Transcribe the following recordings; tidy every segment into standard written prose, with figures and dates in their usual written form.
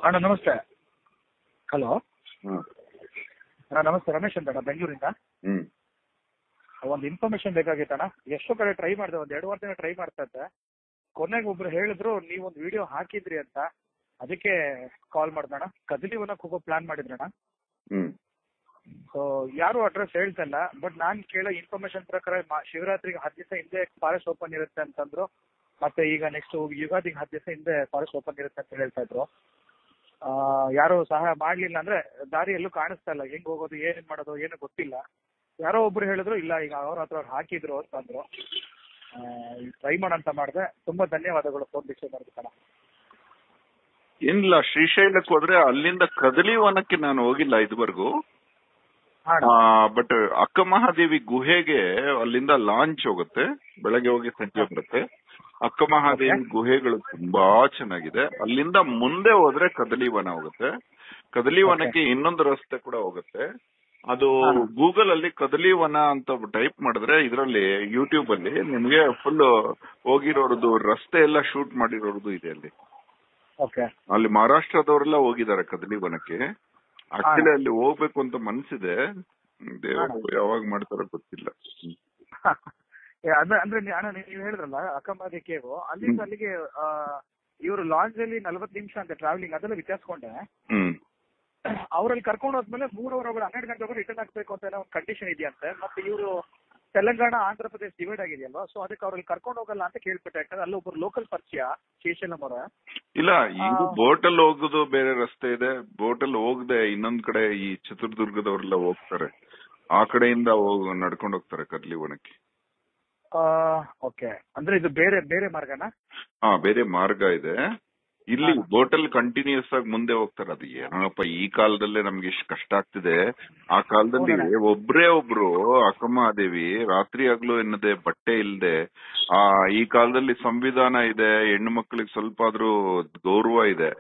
ಅಣ್ಣ ನಮಸ್ತೆ. ಹಲೋ ಹ್ಮ್ ಅಣ್ಣ ನಮಸ್ತೆ, ರಮೇಶ್ ಅಂತ ಅಣ್ಣ, ಬೆಂಗಳೂರಿಂದ. ಹ್ಮ್ ಒಂದು ಇನ್ಫಾರ್ಮೇಶನ್ ಬೇಕಾಗಿತ್ತಣ್ಣ. ಎಷ್ಟೋ ಕಡೆ ಟ್ರೈ ಮಾಡಿದೆ, ಒಂದು 2 ವಾರದಿಂದ ಟ್ರೈ ಮಾಡ್ತಾ ಇದ್ದೆ. ಕೊನೆಗೆ ಒಬ್ರು ಹೇಳಿದ್ರು ನೀವೊಂದು ವಿಡಿಯೋ ಹಾಕಿದ್ರಿ ಅಂತ, ಅದಕ್ಕೆ ಕಾಲ್ ಮಾಡ್ದಣ್ಣ. ಕದಲಿವನಕ್ಕೆ ಹೋಗೋ ಪ್ಲಾನ್ ಮಾಡಿದ್ರಣ್ಣ. ಹ್ಮ್ ಸೊ ಯಾರು ಅಡ್ರೆಸ್ ಹೇಳ್ತಲ್ಲ, ಬಟ್ ನಾನ್ ಕೇಳೋ ಇನ್ಫಾರ್ಮೇಶನ್ ಪ್ರಕಾರ ಶಿವರಾತ್ರಿಗೆ 10 ದಿವಸ ಹಿಂದೆ ಫಾರೆಸ್ಟ್ ಓಪನ್ ಇರುತ್ತೆ ಅಂತಂದ್ರು. ಮತ್ತೆ ಈಗ ನೆಕ್ಸ್ಟ್ ಯುಗಾದಿಗೆ 10 ದಿವಸ ಹಿಂದೆ ಫಾರೆಸ್ಟ್ ಓಪನ್ ಇರುತ್ತೆ ಅಂತ ಹೇಳ್ತಾ ಇದ್ರು. ಯಾರು ಸಹಾಯ ಮಾಡ್ಲಿಲ್ಲ ಅಂದ್ರೆ ದಾರಿ ಎಲ್ಲೂ ಕಾಣಿಸ್ತಾ ಇಲ್ಲ, ಹೆಂಗ್ ಹೋಗೋದು ಏನ್ ಮಾಡೋದು ಏನು ಗೊತ್ತಿಲ್ಲ. ಯಾರೋ ಒಬ್ರು ಹೇಳಿದ್ರು ಇಲ್ಲ ಈಗ ಅವ್ರ ಹತ್ರ ಅವ್ರು ಹಾಕಿದ್ರು ಅಂತಂದ್ರು. ಟ್ರೈ ಮಾಡಂತ ಮಾಡಿದೆ. ತುಂಬಾ ಧನ್ಯವಾದಗಳು ಫೋನ್ ರಿಸೀವ್ ಮಾಡೋದಕ್ಕಣ್ಣ. ಏನಿಲ್ಲ, ಶ್ರೀಶೈಲಕ್ಕೆ ಹೋದ್ರೆ ಅಲ್ಲಿಂದ ಕದಲಿವನಕ್ಕೆ ನಾನು ಹೋಗಿಲ್ಲ ಇದುವರೆಗೂ. ಬಟ್ ಅಕ್ಕ ಮಹಾದೇವಿ ಗುಹೆಗೆ ಅಲ್ಲಿಂದ ಲಾಂಚ್ ಹೋಗುತ್ತೆ, ಬೆಳಗ್ಗೆ ಹೋಗಿ ಸಂಜೆ ಬರುತ್ತೆ. ಅಕ್ಕ ಮಹಾದೇವಿ ಗುಹೆಗಳು ತುಂಬಾ ಚೆನ್ನಾಗಿದೆ. ಅಲ್ಲಿಂದ ಮುಂದೆ ಹೋದ್ರೆ ಕದಲಿವನ ಹೋಗುತ್ತೆ. ಕದಲಿವನಕ್ಕೆ ಇನ್ನೊಂದು ರಸ್ತೆ ಕೂಡ ಹೋಗುತ್ತೆ. ಅದು ಗೂಗಲ್ ಅಲ್ಲಿ ಕದಲಿವನ ಅಂತ ಟೈಪ್ ಮಾಡಿದ್ರೆ ಇದರಲ್ಲಿ ಯೂಟ್ಯೂಬ್ ಅಲ್ಲಿ ನಿಮ್ಗೆ ಫುಲ್ ಹೋಗಿರೋದು ರಸ್ತೆ ಎಲ್ಲ ಶೂಟ್ ಮಾಡಿರೋದು ಇದೆ ಅಲ್ಲಿ. ಅಲ್ಲಿ ಮಹಾರಾಷ್ಟ್ರದವರೆಲ್ಲ ಹೋಗಿದ್ದಾರೆ ಕದಲಿವನಕ್ಕೆ. ಆಕ್ಚುಲಿ ಅಲ್ಲಿ ಹೋಗ್ಬೇಕು ಅಂತ ಮನ್ಸಿದೆ, ದೇವರು ಯಾವಾಗ ಮಾಡ್ತಾರೋ ಗೊತ್ತಿಲ್ಲ. ಅಂದ್ರೆ ಅಣ್ಣ ನೀವು ಹೇಳಿದ್ರಲ್ಲ ಅಕ್ಕಮಹಾದೇವಿ ಕೇವು, ಅಲ್ಲಿಂದ ಅಲ್ಲಿಗೆ ಇವರು ಲಾಂಜ್ ಅಲ್ಲಿ 40 ನಿಮಿಷ ಅಂತ ಟ್ರಾವೆಲಿಂಗ್, ಅದೆಲ್ಲ ವಿಚಾರಿಸ್ಕೊಂಡೆ. ಅವ್ರಲ್ಲಿ ಕರ್ಕೊಂಡು ಹೋದ್ಮೇಲೆ 3 ಅವರ್ 12 ಗಂಟೆ ರಿಟರ್ನ್ ಆಗ್ಬೇಕು ಅಂತ ಏನೋ ಒಂದು ಕಂಡೀಷನ್ ಇದೆಯಂತೆ. ಮತ್ತೆ ಇವರು ತೆಲಂಗಾಣ ಆಂಧ್ರ ಪ್ರದೇಶ ಡಿವೈಡ್ ಆಗಿದೆಯಲ್ವಾ, ಸೊ ಅದಕ್ಕೆ ಅವ್ರಲ್ಲಿ ಕರ್ಕೊಂಡು ಹೋಗಲ್ಲ ಅಂತ ಕೇಳ್ಬಿಟ್ಟೆ. ಯಾಕಂದ್ರೆ ಅಲ್ಲಿ ಒಬ್ಬರು ಲೋಕಲ್ ಪರಿಚಯ ಶ್ರೀಶೈಲಂ ಅವರ. ಇಲ್ಲ, ಈಗ ಬೋಟಲ್ಲಿ ಹೋಗುದು ಬೇರೆ ರಸ್ತೆ ಇದೆ, ಬೋಟಲ್ಲಿ ಹೋಗದೆ ಇನ್ನೊಂದ್ ಕಡೆ ಈ ಚಿತ್ರದುರ್ಗದವರೆಲ್ಲ ಹೋಗ್ತಾರೆ, ಆ ಕಡೆಯಿಂದ ನಡ್ಕೊಂಡು ಹೋಗ್ತಾರೆ ಕದಲಿವನಕ್ಕೆ. ಓಕೆ, ಅಂದ್ರೆ ಇದು ಬೇರೆ ಬೇರೆ ಮಾರ್ಗನಾ? ಬೇರೆ ಮಾರ್ಗ ಇದೆ. ಇಲ್ಲಿ ಬೋಟಲ್ ಕಂಟಿನ್ಯೂಸ್ ಆಗಿ ಮುಂದೆ ಹೋಗ್ತಾರೆ. ಅದು ಏನೋಪ್ಪ, ಈ ಕಾಲದಲ್ಲೇ ನಮ್ಗೆ ಇಷ್ಟು ಕಷ್ಟ ಆಗ್ತಿದೆ. ಆ ಕಾಲದಲ್ಲಿ ಒಬ್ರು ಅಕ್ಕಮಹಾದೇವಿ ರಾತ್ರಿ ಆಗ್ಲೂ ಎನ್ನದೆ ಬಟ್ಟೆ ಇಲ್ಲದೆ, ಈ ಕಾಲದಲ್ಲಿ ಸಂವಿಧಾನ ಇದೆ, ಹೆಣ್ಣು ಮಕ್ಕಳಿಗೆ ಸ್ವಲ್ಪ ಆದ್ರೂ ಗೌರವ ಇದೆ,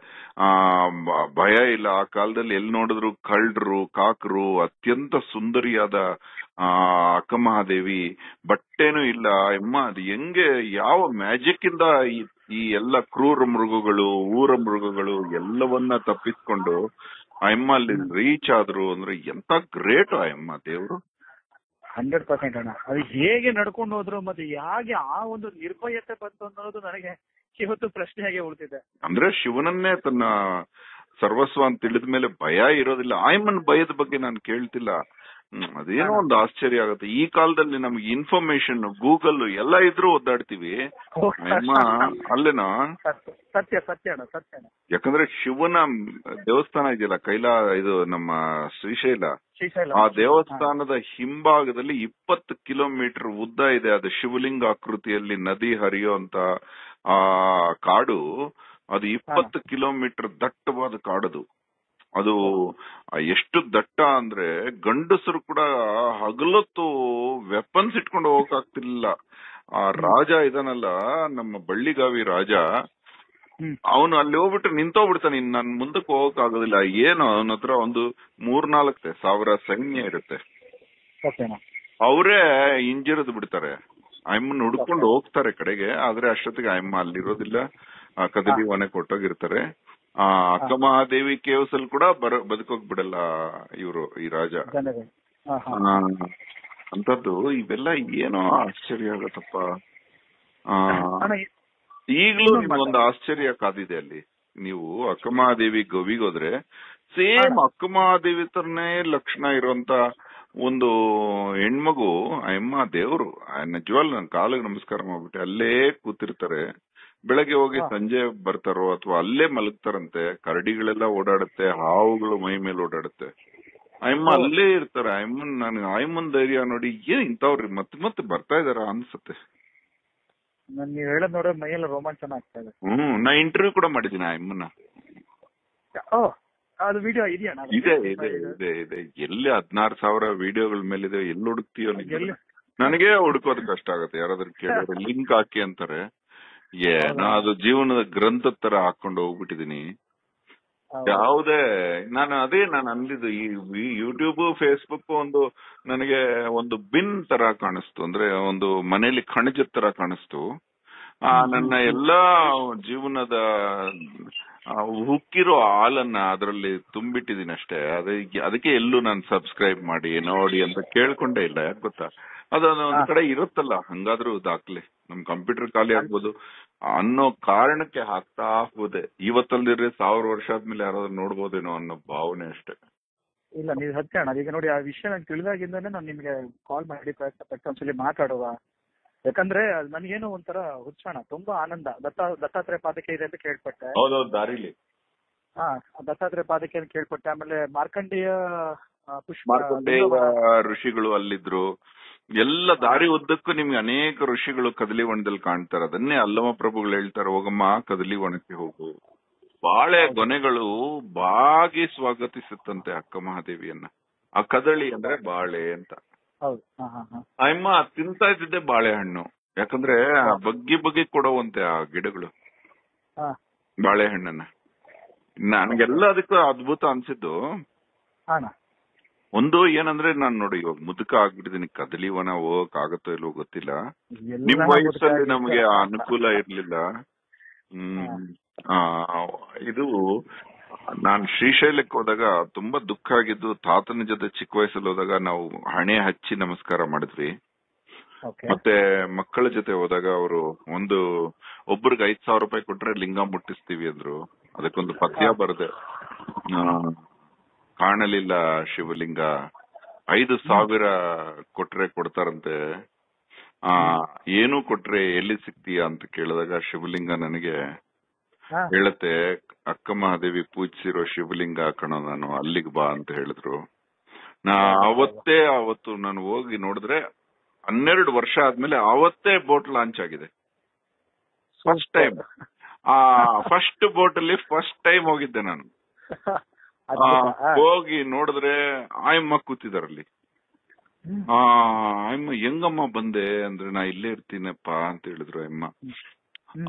ಭಯ ಇಲ್ಲ. ಆ ಕಾಲದಲ್ಲಿ ಎಲ್ಲಿ ನೋಡಿದ್ರು ಕಳ್ಳರು ಕಾಕರು, ಅತ್ಯಂತ ಸುಂದರಿಯಾದ ಅಕ್ಕಮಹಾದೇವಿ, ಬಟ್ಟೆನೂ ಇಲ್ಲ ಅಮ್ಮ. ಅದು ಹೆಂಗೆ, ಯಾವ ಮ್ಯಾಜಿಕ್ ಇಂದ ಈ ಎಲ್ಲ ಕ್ರೂರ ಮೃಗಗಳು, ಊರ ಮೃಗಗಳು ಎಲ್ಲವನ್ನ ತಪ್ಪಿಸ್ಕೊಂಡು ಅಮ್ಮ ಅಲ್ಲಿ ರೀಚ್ ಆದ್ರು ಅಂದ್ರೆ ಎಂತ ಗ್ರೇಟ್ ಅಮ್ಮ ದೇವ್ರು. 100% ಅಣ್ಣ. ಅದು ಹೇಗೆ ನಡ್ಕೊಂಡು ಹೋದ್ರು ಮತ್ತೆ ಹೇಗೆ ಆ ಒಂದು ನಿರ್ಭಯತೆ ಬಂತು ಅನ್ನೋದು ನನಗೆ ಇವತ್ತು ಪ್ರಶ್ನೆಯಾಗಿ ಉಳಿದಿದೆ. ಅಂದ್ರೆ ಶಿವನನ್ನೇ ತನ್ನ ಸರ್ವಸ್ವ ಅಂತ ತಿಳಿದ ಮೇಲೆ ಭಯ ಇರೋದಿಲ್ಲ. ಆಯಮ್ಮನ್ ಭಯದ ಬಗ್ಗೆ ನಾನು ಕೇಳ್ತಿಲ್ಲ. ಅದೇನೋ ಒಂದು ಆಶ್ಚರ್ಯ ಆಗುತ್ತೆ. ಈ ಕಾಲದಲ್ಲಿ ನಮ್ಗೆ ಇನ್ಫಾರ್ಮೇಶನ್ ಗೂಗಲ್ ಎಲ್ಲ ಇದ್ರೂ ಒದ್ದಾಡ್ತೀವಿ. ಅಲ್ಲೇನಾ? ಸತ್ಯ ಸತ್ಯ ಅಣ್ಣ, ಸತ್ಯ. ಯಾಕಂದ್ರೆ ಶಿವನ ದೇವಸ್ಥಾನ ಇದೆಯಲ್ಲ ಇದು ನಮ್ಮ ಶ್ರೀಶೈಲ, ಆ ದೇವಸ್ಥಾನದ ಹಿಂಭಾಗದಲ್ಲಿ 20 ಕಿಲೋಮೀಟರ್ ಉದ್ದ ಇದೆ. ಅದು ಶಿವಲಿಂಗ ಆಕೃತಿಯಲ್ಲಿ ನದಿ ಹರಿಯುವಂತ ಕಾಡು. ಅದು 20 ಕಿಲೋಮೀಟರ್ ದಟ್ಟವಾದ ಕಾಡದು. ಅದು ಎಷ್ಟು ದಟ್ಟ ಅಂದ್ರೆ ಗಂಡಸರು ಕೂಡ ಹಗಲೊತ್ತು ವೆಪನ್ಸ್ ಇಟ್ಕೊಂಡು ಹೋಗಕ್ಕಾಗ್ತಿರ್ಲಿಲ್ಲ. ಆ ರಾಜ ಇದನ್ನಲ್ಲ, ನಮ್ಮ ಬಳ್ಳಿಗಾವಿ ರಾಜ, ಅವನು ಅಲ್ಲಿ ಹೋಗ್ಬಿಟ್ಟು ನಿಂತೋಗ್ಬಿಡ್ತಾನೆ. ನನ್ ಮುಂದಕ್ಕೆ ಹೋಗಕ್ ಆಗೋದಿಲ್ಲ. ಏನು ಅವನ ಹತ್ರ ಒಂದು 3,000-4,000 ಸೈನ್ಯ ಇರುತ್ತೆ. ಅವರೇ ಹಿಂಜಿರಿದು ಬಿಡ್ತಾರೆ. ಅಮ್ಮನ್ ಹುಡ್ಕೊಂಡು ಹೋಗ್ತಾರೆ ಕಡೆಗೆ. ಆದ್ರೆ ಅಷ್ಟೊತ್ತಿಗೆ ಅಮ್ಮ ಅಲ್ಲಿರೋದಿಲ್ಲ, ಕದಲಿವನ ಕೊಟ್ಟೋಗಿರ್ತಾರೆ. ಅಕ್ಕಮಹಾದೇವಿ ಕೇವ್ಸ್ ಅಲ್ಲಿ ಕೂಡ ಬದುಕೋಗ್ ಬಿಡಲ್ಲ ಇವರು, ಈ ರಾಜ. ಅಂತದ್ದು ಇವೆಲ್ಲ ಏನೋ ಆಶ್ಚರ್ಯ ಆಗತ್ತಪ್ಪ. ಈಗ್ಲೂ ನಿಮ್ಗೊಂದು ಆಶ್ಚರ್ಯ ಕಾದಿದೆ ಅಲ್ಲಿ. ನೀವು ಅಕ್ಕಮಹಾದೇವಿ ಗವಿಗೋದ್ರೆ ಸೇಮ್ ಅಕ್ಕಮಹಾದೇವಿ ತರನೇ ಲಕ್ಷಣ ಇರುವಂತ ಒಂದು ಹೆಣ್ಮಗು ಅಮ್ಮ ದೇವ್ರು. ನಿಜವಾಗ್ಲೂ ನನ್ ಕಾಲಿಗೆ ನಮಸ್ಕಾರ ಮಾಡ್ಬಿಟ್ಟೆ. ಅಲ್ಲೇ ಕೂತಿರ್ತಾರೆ, ಬೆಳಗ್ಗೆ ಹೋಗಿ ಸಂಜೆ ಬರ್ತಾರೋ ಅಥವಾ ಅಲ್ಲೇ ಮಲಗ್ತಾರಂತೆ. ಕರಡಿಗಳೆಲ್ಲ ಓಡಾಡುತ್ತೆ, ಹಾವುಗಳು ಮೈ ಮೇಲೆ ಓಡಾಡುತ್ತೆ. ಅಯ್ಯಮ್ಮ ಅಲ್ಲೇ ಇರ್ತಾರೆ. ನನ್ಗೆ ಅಯ್ಯಮ್ಮನ್ ಧೈರ್ಯ ನೋಡಿ ಏನ್ ಇಂಥವ್ರಿ ಮತ್ತೆ ಬರ್ತಾ ಇದಾರ ಅನ್ಸುತ್ತೆ. ನೀವ್ ಹೇಳದ್ ನೋಡ್ರೆ ಮೈಯೆಲ್ಲ ರೋಮಾಂಚನ ಆಗ್ತಾ ಇದೆ. ನಾ ಇಂಟರ್ವ್ಯೂ ಕೂಡ ಮಾಡಿದೀನಿ ಅಯ್ಯಮ್ಮನ. ಅದು ವಿಡಿಯೋ ಇದೆಯಾ? ಇದೆ. ಎಲ್ಲಿ 16,000 ವಿಡಿಯೋಗಳ ಮೇಲಿದೆ, ಎಲ್ಲಿ ಹುಡುಕ್ತೀಯೋ? ನನಗೆ ಹುಡುಕೋದ್ ಕಷ್ಟ ಆಗುತ್ತೆ. ಯಾರಾದ್ರೂ ಕೇಳಿದ್ರೆ ಲಿಂಕ್ ಹಾಕಿ ಅಂತಾರೆ. ಏನೋ ಅದು ಜೀವನದ ಗ್ರಂಥದ ತರ ಹಾಕೊಂಡು ಹೋಗ್ಬಿಟ್ಟಿದೀನಿ. ಯಾವುದೇ ನಾನು ಅಂದಿದ್ದು, ಈ ಯೂಟ್ಯೂಬ್ ಫೇಸ್ಬುಕ್ ನನಗೆ ಒಂದು ಬಿನ್ ತರ ಕಾಣಿಸ್ತು. ಅಂದ್ರೆ ಒಂದು ಮನೇಲಿ ಕಣಜದ ತರ ಕಾಣಿಸ್ತು. ನನ್ನ ಎಲ್ಲಾ ಜೀವನದ ಹುಕ್ಕಿರೋ ಹಾಲನ್ನ ಅದರಲ್ಲಿ ತುಂಬಿಟ್ಟಿದೀನಿ ಅಷ್ಟೇ. ಅದಕ್ಕೆ ಎಲ್ಲೂ ನಾನು ಸಬ್ಸ್ಕ್ರೈಬ್ ಮಾಡಿ ನೋಡಿ ಅಂತ ಕೇಳ್ಕೊಂಡೇ ಇಲ್ಲ. ಯಾಕೆ ಗೊತ್ತಾ, ಅದೊಂದ್ ಕಡೆ ಇರುತ್ತಲ್ಲ, ಹಂಗಾದ್ರೂ ದಾಖಲೆ ನಮ್ ಕಂಪ್ಯೂಟರ್ ಖಾಲಿ ಆಗ್ಬೋದು ಅನ್ನೋ ಕಾರಣಕ್ಕೆ ಹಾಕ್ತಾ ಹೋದೆ. ಇವತ್ತಲ್ದಿದ್ರೆ 1000 ವರ್ಷ ಆದ್ಮೇಲೆ ಯಾರಾದ್ರೂ ನೋಡ್ಬೋದೇನೋ ಅನ್ನೋ ಭಾವನೆ ಅಷ್ಟೇ. ಇಲ್ಲ, ನೀವು ಸತ್ಯ ಅಣ್ಣ. ಈಗ ನೋಡಿ, ಆ ವಿಷಯ ನಂಗೆ ತಿಳಿದಾಗಿಂದಾನೆ ನಾನು ನಿಮ್ಗೆ ಕಾಲ್ ಮಾಡಿ ಪ್ರಯತ್ನ ಪಟ್ಟು ಒಂದ್ಸಲಿ ಮಾತಾಡುವ. ಯಾಕಂದ್ರೆ ನನ್ಗೇನೋ ಒಂಥರ ಹುಚ್ಚಣ, ತುಂಬಾ ಆನಂದ. ದತ್ತಾತ್ರೇಯ ಪಾದಕೆ ಇದೆ ಅಂತ ಕೇಳ್ಪಟ್ಟೆ. ಹೌದೌದು, ದಾರಿಲಿ. ಹಾ, ದತ್ತಾತ್ರೇಯ ಪಾದಕೆ ಅಂತ ಕೇಳ್ಪಟ್ಟೆ. ಆಮೇಲೆ ಮಾರ್ಕಂಡೇಯ ಋಷಿಗಳು ಅಲ್ಲಿದ್ರು. ಎಲ್ಲ ದಾರಿ ಉದ್ದಕ್ಕೂ ನಿಮ್ಗೆ ಅನೇಕ ಋಷಿಗಳು ಕದಲಿವನದಲ್ಲಿ ಕಾಣ್ತಾರೆ. ಅದನ್ನೇ ಅಲ್ಲಮ ಪ್ರಭುಗಳು ಹೇಳ್ತಾರೆ, ಹೋಗಮ್ಮ ಕದಲಿವನಕ್ಕೆ ಹೋಗು. ಬಾಳೆ ಗೊನೆಗಳು ಬಾಗಿ ಸ್ವಾಗತಿಸುತ್ತಂತೆ ಅಕ್ಕ ಮಹಾದೇವಿಯನ್ನ. ಆ ಕದಳಿ ಅಂದ್ರೆ ಬಾಳೆ ಅಂತ. ಅಮ್ಮ ತಿಂತಾ ಇದ್ದಿದ್ದೆ ಬಾಳೆಹಣ್ಣು. ಯಾಕಂದ್ರೆ ಬಗ್ಗಿ ಬಗ್ಗಿ ಕೊಡುವಂತೆ ಆ ಗಿಡಗಳು ಬಾಳೆಹಣ್ಣನ್ನ. ನನಗೆಲ್ಲ ಅದಕ್ಕೂ ಅದ್ಭುತ ಅನ್ಸಿದ್ದು ಒಂದು ಏನಂದ್ರೆ, ನಾನ್ ನೋಡಿ ಇವಾಗ ಮುದುಕ ಆಗ್ಬಿಟ್ಟಿದೀನಿ, ಕದಲಿವನ ಹೋಗಕ್ ಆಗತ್ತೋ ಇಲ್ವೋ ಗೊತ್ತಿಲ್ಲ. ನಿಮ್ ವಯಸ್ಸಲ್ಲಿ ನಮ್ಗೆ ಅನುಕೂಲ ಇರ್ಲಿಲ್ಲ. ಇದು ನಾನ್ ಶ್ರೀಶೈಲಕ್ಕೆ ಹೋದಾಗ ತುಂಬಾ ದುಃಖ ಆಗಿದ್ದು, ತಾತನ ಜೊತೆ ಚಿಕ್ಕ ವಯಸ್ಸಲ್ಲಿ ಹೋದಾಗ ನಾವು ಹಣೆ ಹಚ್ಚಿ ನಮಸ್ಕಾರ ಮಾಡಿದ್ವಿ. ಮತ್ತೆ ಮಕ್ಕಳ ಜೊತೆ ಹೋದಾಗ ಅವರು ಒಬ್ರಿಗೆ 5,000 ರೂಪಾಯಿ ಕೊಟ್ರೆ ಲಿಂಗ ಮುಟ್ಟಿಸ್ತೀವಿ ಅಂದ್ರು. ಅದಕ್ಕೊಂದು ಪದ್ಯ ಬರದೆ, ಕಾಣಲಿಲ್ಲ ಶಿವಲಿಂಗ, 5,000 ಕೊಟ್ರೆ ಕೊಡ್ತಾರಂತೆ, ಏನು ಕೊಟ್ರೆ ಎಲ್ಲಿ ಸಿಗ್ತೀಯಾ ಅಂತ ಕೇಳಿದಾಗ ಶಿವಲಿಂಗ ನನಗೆ ಹೇಳತ್ತೆ, ಅಕ್ಕ ಮಹಾದೇವಿ ಪೂಜಿಸಿರೋ ಶಿವಲಿಂಗ ಕಣೋ ನಾನು, ಅಲ್ಲಿಗೆ ಬಾ ಅಂತ ಹೇಳಿದ್ರು. ಅವತ್ತು ನಾನು ಹೋಗಿ ನೋಡಿದ್ರೆ 12 ವರ್ಷ ಆದ್ಮೇಲೆ ಅವತ್ತೇ ಬೋಟ್ ಲಾಂಚ್ ಆಗಿದೆ. ಫಸ್ಟ್ ಟೈಮ್ ಫಸ್ಟ್ ಬೋಟ್ ಅಲ್ಲಿ ಫಸ್ಟ್ ಟೈಮ್ ಹೋಗಿದ್ದೆ ನಾನು. ಹೋಗಿ ನೋಡಿದ್ರೆ ಆಯಮ್ಮ ಕೂತಿದಾರಲ್ಲಿ. ಆಯಮ್ಮ ಹೆಂಗಮ್ಮ ಬಂದೆ ಅಂದ್ರೆ, ನಾ ಇಲ್ಲೇ ಇರ್ತೀನಪ್ಪ ಅಂತ ಹೇಳಿದ್ರು ಅಮ್ಮ.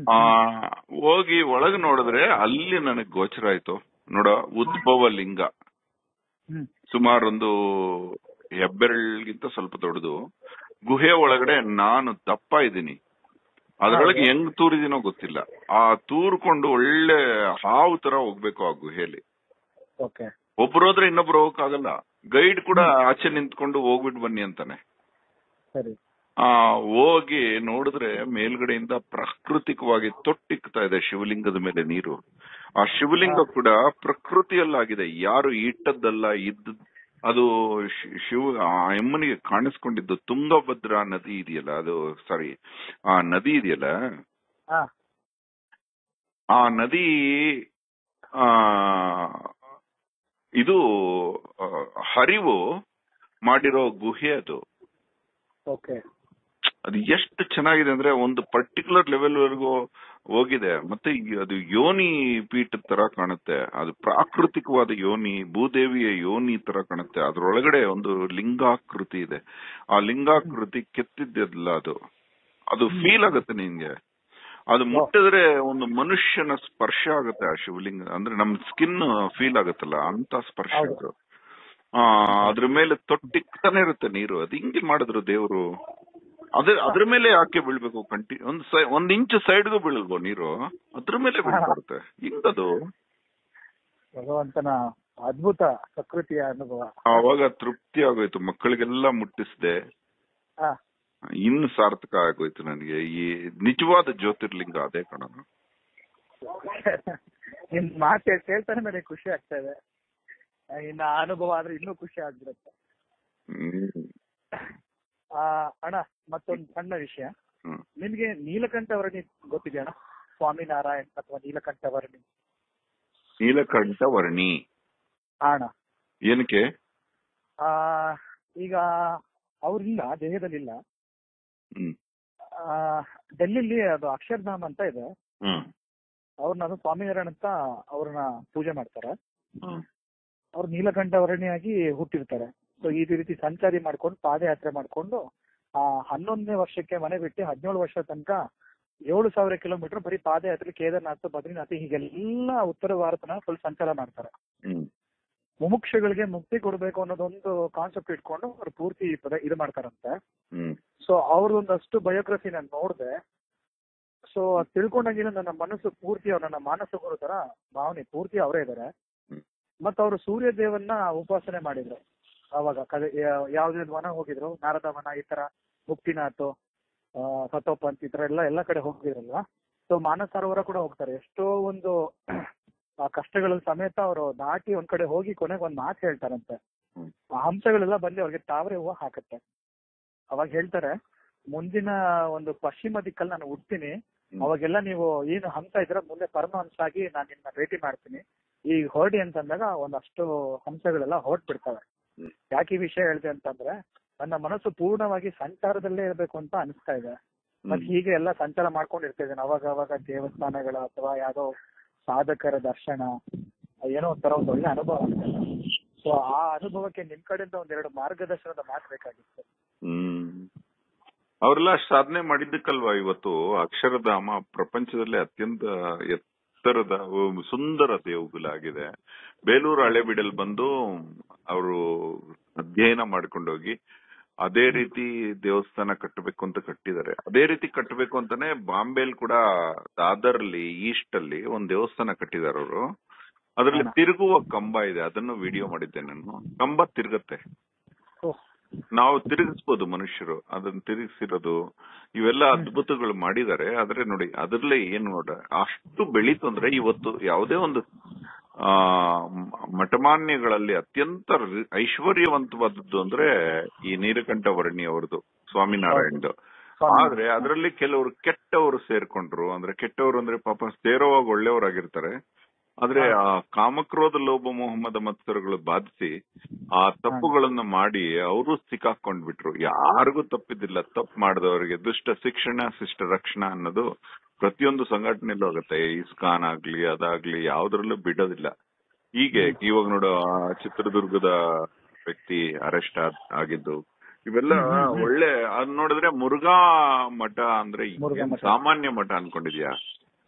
ಹೋಗಿ ಒಳಗ್ ನೋಡಿದ್ರೆ ಅಲ್ಲಿ ನನಗ್ ಗೋಚರ ಆಯ್ತು ನೋಡ, ಉದ್ಭವ ಲಿಂಗ ಸುಮಾರೊಂದು ಹೆಬ್ಬೆರಳಿಗಿಂತ ಸ್ವಲ್ಪ ದೊಡ್ಡದು. ಗುಹೆ ಒಳಗಡೆ ನಾನು ದಪ್ಪ ಇದ್ದೀನಿ. ಅದ್ರೊಳಗೆ ಹೆಂಗ್ ತೂರಿದಿನೋ ಗೊತ್ತಿಲ್ಲ. ಆ ತೂರ್ಕೊಂಡು ಒಳ್ಳೆ ಹಾವು ತರ ಹೋಗ್ಬೇಕು ಆ ಗುಹೆಯಲ್ಲಿ. ಒಬ್ರು ಹೋದ್ರೆ ಇನ್ನೊಬ್ರು ಹೋಗಕ್ಕಾಗಲ್ಲ. ಗೈಡ್ ಕೂಡ ಆಚೆ ನಿಂತ್ಕೊಂಡು ಹೋಗ್ಬಿಟ್ಟು ಬನ್ನಿ ಅಂತಾನೆ. ಹೋಗಿ ನೋಡಿದ್ರೆ ಮೇಲ್ಗಡೆಯಿಂದ ಪ್ರಾಕೃತಿಕವಾಗಿ ತೊಟ್ಟಿಕ್ತಾ ಇದೆ ಶಿವಲಿಂಗದ ಮೇಲೆ ನೀರು. ಆ ಶಿವಲಿಂಗ ಕೂಡ ಪ್ರಕೃತಿಯಲ್ಲಾಗಿದೆ, ಯಾರು ಇಟ್ಟದ್ದಲ್ಲ. ಅದು ಆ ಎಮ್ಮನಿಗೆ ಕಾಣಿಸ್ಕೊಂಡಿದ್ದು ತುಂಗಭದ್ರಾ ನದಿ ಇದೆಯಲ್ಲ, ಅದು ಸಾರಿ ಆ ನದಿ ಇದೆಯಲ್ಲ, ಆ ನದಿ ಇದು ಹರಿವು ಮಾಡಿರೋ ಗುಹೆ ಅದು. ಅದು ಎಷ್ಟು ಚೆನ್ನಾಗಿದೆ ಅಂದ್ರೆ, ಒಂದು ಪರ್ಟಿಕ್ಯುಲರ್ ಲೆವೆಲ್ ವರೆಗೂ ಹೋಗಿದೆ. ಮತ್ತೆ ಅದು ಯೋನಿ ಪೀಠದ ತರ ಕಾಣುತ್ತೆ. ಅದು ಪ್ರಾಕೃತಿಕವಾದ ಯೋನಿ, ಭೂದೇವಿಯ ಯೋನಿ ತರ ಕಾಣುತ್ತೆ. ಅದ್ರೊಳಗಡೆ ಒಂದು ಲಿಂಗಾಕೃತಿ ಇದೆ. ಆ ಲಿಂಗಾಕೃತಿ ಕೆತ್ತಿದ್ದಲ್ಲ ಅದು ಫೀಲ್ ಆಗುತ್ತೆ ನಿನ್ಗೆ. ಅದು ಮುಟ್ಟಿದ್ರೆ ಒಂದು ಮನುಷ್ಯನ ಸ್ಪರ್ಶ ಆಗುತ್ತೆ ಆ ಶಿವಲಿಂಗ. ಅಂದ್ರೆ ನಮ್ ಸ್ಕಿನ್ ಫೀಲ್ ಆಗುತ್ತಲ್ಲ, ಅಂತ ಸ್ಪರ್ಶ ಅದು. ಅದ್ರ ಮೇಲೆ ತೊಟ್ಟಿಕ್ತಾನೆ ಇರುತ್ತೆ ನೀರು. ಅದು ಹಿಂಗೆ ಮಾಡಿದ್ರು ದೇವ್ರು. ಅದ್ರ ಮೇಲೆ ಯಾಕೆ ಬೀಳ್ಬೇಕು? ಒಂದ್ ಇಂಚ್ ಸೈಡ್ಗೂ ಬೀಳಲ್ವೋ ನೀರು? ಅದ್ರ ಮೇಲೆ ಬೀಳ್ಬಾರುತ್ತೆ. ಹಿಂಗದು ಭಗವಂತನ ಅದ್ಭುತ ಪ್ರಕೃತಿಯ ಅನುಭವ. ಆವಾಗ ತೃಪ್ತಿ ಆಗೋಯ್ತು. ಮಕ್ಕಳಿಗೆಲ್ಲ ಮುಟ್ಟಿಸ್ದೆ, ಇನ್ನು ಸಾರ್ಥಕ ಆಗೋಯ್ತು ನನಗೆ. ಈ ನಿಜವಾದ ಜ್ಯೋತಿರ್ಲಿಂಗ ಅದೇ ಕಣ. ನಿಮ್ ಮಾತು ಕೇಳ್ತಾನೆ ನನಗೆ ಖುಷಿ ಆಗ್ತಾ ಇದೆ. ಇನ್ನ ಅನುಭವ ಆದ್ರೆ ಇನ್ನೂ ಖುಷಿ ಆಗ್ಬಿಡುತ್ತೆ. ಅಣ್ಣ, ಮತ್ತೊಂದು ಸಣ್ಣ ವಿಷಯ. ನಿಮ್ಗೆ ನೀಲಕಂಠವರ್ಣಿ ಗೊತ್ತಿದೆ ಅಣ್ಣ? ಸ್ವಾಮಿನಾರಾಯಣ್ ಅಥವಾ ನೀಲಕಂಠವರ್ಣಿ? ನೀಲಕಂಠವರ್ಣಿ ಅಣ್ಣ ಏನಕ್ಕೆ? ಈಗ ಅವ್ರಿಲ್ಲ, ದೇಹದಲ್ಲಿಲ್ಲ. ಡೆಲ್ಲಿಲಿ ಅದು ಅಕ್ಷರಧಾಮ ಅಂತ ಇದೆ. ಅವ್ರನ್ನ ಸ್ವಾಮಿನಾರಾಯಣ್ ಅಂತ ಅವ್ರನ್ನ ಪೂಜೆ ಮಾಡ್ತಾರೆ. ಅವ್ರು ನೀಲಕಂಠವರ್ಣಿಯಾಗಿ ಹುಟ್ಟಿರ್ತಾರೆ. ಸೊ ಈ ರೀತಿ ಸಂಚಾರಿ ಮಾಡ್ಕೊಂಡು ಪಾದಯಾತ್ರೆ ಮಾಡ್ಕೊಂಡು 11ನೇ ವರ್ಷಕ್ಕೆ ಮನೆ ಬಿಟ್ಟು 17 ವರ್ಷ ತನಕ 7,000 ಕಿಲೋಮೀಟರ್ ಬರೀ ಪಾದಯಾತ್ರೆ ಕೇದಾರ್ನಾಥ್, ಬದ್ರಿನಾಥ್ ಹೀಗೆಲ್ಲ ಉತ್ತರ ಭಾರತನ ಫುಲ್ ಸಂಚಾರ ಮಾಡ್ತಾರೆ. ಮುಮುಕ್ಷಗಳಿಗೆ ಮುಕ್ತಿ ಕೊಡ್ಬೇಕು ಅನ್ನೋದೊಂದು ಕಾನ್ಸೆಪ್ಟ್ ಇಟ್ಕೊಂಡು ಅವ್ರು ಪೂರ್ತಿ ಇದು ಮಾಡ್ತಾರಂತೆ. ಸೊ ಅವ್ರದೊಂದಷ್ಟು ಬಯೋಗ್ರಫಿ ನಾನು ನೋಡಿದೆ. ಸೊ ಅದ್ ತಿಳ್ಕೊಂಡಾಗಿನ ನನ್ನ ಮನಸ್ಸು ಪೂರ್ತಿ ನನ್ನ ಮಾನಸ ಗುರು ತರ ಭಾವನೆ ಪೂರ್ತಿ ಅವರೇ ಇದಾರೆ. ಮತ್ತ ಅವರು ಸೂರ್ಯ ದೇವನ್ನ ಉಪಾಸನೆ ಮಾಡಿದ್ರು. ಅವಾಗ ಯಾವ್ದೇ ವನ ಹೋಗಿದ್ರು, ನಾರದ ವನ, ಈ ತರ ಮುಕ್ತಿನಾಥ್, ಸತೋಪಂತ್, ಈ ತರ ಎಲ್ಲ ಕಡೆ ಹೋಗಿದ್ರಲ್ವಾ. ಸೊ ಮಾನಸ ಸರೋವರ ಕೂಡ ಹೋಗ್ತಾರೆ. ಎಷ್ಟೋ ಒಂದು ಕಷ್ಟಗಳ ಸಮೇತ ಅವರು ದಾಟಿ ಒಂದ್ ಕಡೆ ಹೋಗಿ ಕೊನೆಗೆ ಒಂದ್ ಮಾತು ಹೇಳ್ತಾರಂತೆ. ಆ ಹಂಸಗಳೆಲ್ಲ ಬಂದು ಅವ್ರಿಗೆ ತಾವರೆ ಹೂವು ಹಾಕತ್ತೆ. ಅವಾಗ ಹೇಳ್ತಾರೆ, ಮುಂದಿನ ಒಂದು ಪಶ್ಚಿಮ ದಿಕ್ಕಲ್ಲಿ ನಾನು ಹುಡ್ತೀನಿ, ಅವಾಗೆಲ್ಲ ನೀವು ಏನು ಹಂಸ ಇದ್ರೆ ಮುಂದೆ ಪರಮಹಂಸ ಆಗಿ ನಾನು ನಿನ್ನ ಭೇಟಿ ಮಾಡ್ತೀನಿ, ಈಗ ಹೊರಡಿ ಅಂತಂದಾಗ ಒಂದಷ್ಟು ಹಂಸಗಳೆಲ್ಲ ಹೊರಟ್ಬಿಡ್ತವೆ. ಯಾಕೆ ಈ ವಿಷಯ ಹೇಳಿದೆ ಅಂತಂದ್ರೆ, ನನ್ನ ಮನಸ್ಸು ಪೂರ್ಣವಾಗಿ ಸಂಚಾರದಲ್ಲೇ ಇರ್ಬೇಕು ಅಂತ ಅನಿಸ್ತಾ ಇದೆ. ಮತ್ ಹೀಗೆ ಎಲ್ಲ ಸಂಚಾರ ಮಾಡ್ಕೊಂಡಿರ್ತಾ ಇದ್ದೇನೆ. ಅವಾಗ ದೇವಸ್ಥಾನಗಳ ಅಥವಾ ಯಾವ್ದೋ ಸಾಧಕರ ದರ್ಶನ, ಏನೋ ಒಂಥರ ಒಂದು ಒಳ್ಳೆ ಅನುಭವ ಆಗ್ತದೆ. ಸೊ ಆ ಅನುಭವಕ್ಕೆ ನಿಮ್ ಕಡೆಯಿಂದ ಒಂದೆರಡು ಮಾರ್ಗದರ್ಶನದ ಮಾತು ಬೇಕಾಗಿತ್ತು. ಅವರೆಲ್ಲ ಸಾಧನೆ ಮಾಡಿದ್ದಕ್ಕಲ್ವಾ ಇವತ್ತು ಅಕ್ಷರಧಾಮ ಪ್ರಪಂಚದಲ್ಲೇ ಅತ್ಯಂತ ಎತ್ತರದ ಸುಂದರ ದೇಗುಲ ಆಗಿದೆ. ಬೇಲೂರು ಹಳೆಬೀಡಲ್ಲಿ ಬಂದು ಅವರು ಅಧ್ಯಯನ ಮಾಡ್ಕೊಂಡೋಗಿ ಅದೇ ರೀತಿ ದೇವಸ್ಥಾನ ಕಟ್ಟಬೇಕು ಅಂತ ಕಟ್ಟಿದ್ದಾರೆ. ಅದೇ ರೀತಿ ಕಟ್ಟಬೇಕು ಅಂತಾನೆ ಬಾಂಬೆಲ್ ಕೂಡ ದಾದರ್ಲಿ ಈಸ್ಟ್ ಅಲ್ಲಿ ಒಂದ್ ದೇವಸ್ಥಾನ ಕಟ್ಟಿದಾರೆ ಅವರು. ಅದ್ರಲ್ಲಿ ತಿರುಗುವ ಕಂಬ ಇದೆ, ಅದನ್ನು ವಿಡಿಯೋ ಮಾಡಿದ್ದೆ ನಾನು. ಕಂಬ ತಿರುಗತ್ತೆ, ನಾವು ತಿರುಗಿಸ್ಬೋದು ಮನುಷ್ಯರು, ಅದನ್ನ ತಿರುಗಿಸಿರೋದು ಇವೆಲ್ಲ ಅದ್ಭುತಗಳು ಮಾಡಿದ್ದಾರೆ. ಆದ್ರೆ ನೋಡಿ ಅದ್ರಲ್ಲೇ ಏನ್ ನೋಡ ಅಷ್ಟು ಬೆಳೀತು ಅಂದ್ರೆ ಇವತ್ತು ಯಾವುದೇ ಒಂದು ಮಠಮಾನ್ಯಗಳಲ್ಲಿ ಅತ್ಯಂತ ಐಶ್ವರ್ಯವಂತವಾದದ್ದು ಅಂದ್ರೆ ಈ ನೀಲಕಂಠ ವರ್ಣಿ ಅವ್ರದ್ದು, ಸ್ವಾಮಿನಾರಾಯಣದು. ಆದ್ರೆ ಅದರಲ್ಲಿ ಕೆಲವರು ಕೆಟ್ಟವರು ಸೇರ್ಕೊಂಡ್ರು. ಅಂದ್ರೆ ಕೆಟ್ಟವರು ಅಂದ್ರೆ ಪಾಪ ಸೇರೋವಾಗ ಒಳ್ಳೆಯವರಾಗಿರ್ತಾರೆ, ಆದ್ರೆ ಆ ಕಾಮಕ್ರೋಧ ಲೋಭ ಮೊಹಮ್ಮದ ಮತ್ಸರಗಳು ಬಾಧಿಸಿ ಆ ತಪ್ಪುಗಳನ್ನ ಮಾಡಿ ಅವರು ಸಿಕ್ಕಾಕೊಂಡ್ಬಿಟ್ರು. ಯಾರಿಗೂ ತಪ್ಪಿದ್ದಿಲ್ಲ. ತಪ್ಪು ಮಾಡಿದವರಿಗೆ ದುಷ್ಟ ಶಿಕ್ಷಣ ಶಿಷ್ಟ ರಕ್ಷಣಾ ಅನ್ನೋದು ಪ್ರತಿಯೊಂದು ಸಂಘಟನೆಯಲ್ಲೂ ಆಗುತ್ತೆ. ಇಸ್ಕಾನ್ ಆಗ್ಲಿ ಅದಾಗ್ಲಿ ಯಾವ್ದ್ರಲ್ಲೂ ಬಿಡೋದಿಲ್ಲ. ಹೀಗೆ ಇವಾಗ ನೋಡು ಚಿತ್ರದುರ್ಗದ ವ್ಯಕ್ತಿ ಅರೆಸ್ಟ್ ಆಗಿದ್ದು, ಇವೆಲ್ಲ ಒಳ್ಳೆ ಅದ್ ನೋಡಿದ್ರೆ ಮುರುಘಾ ಮಠ ಅಂದ್ರೆ ಸಾಮಾನ್ಯ ಮಠ ಅನ್ಕೊಂಡಿದ್ಯಾ?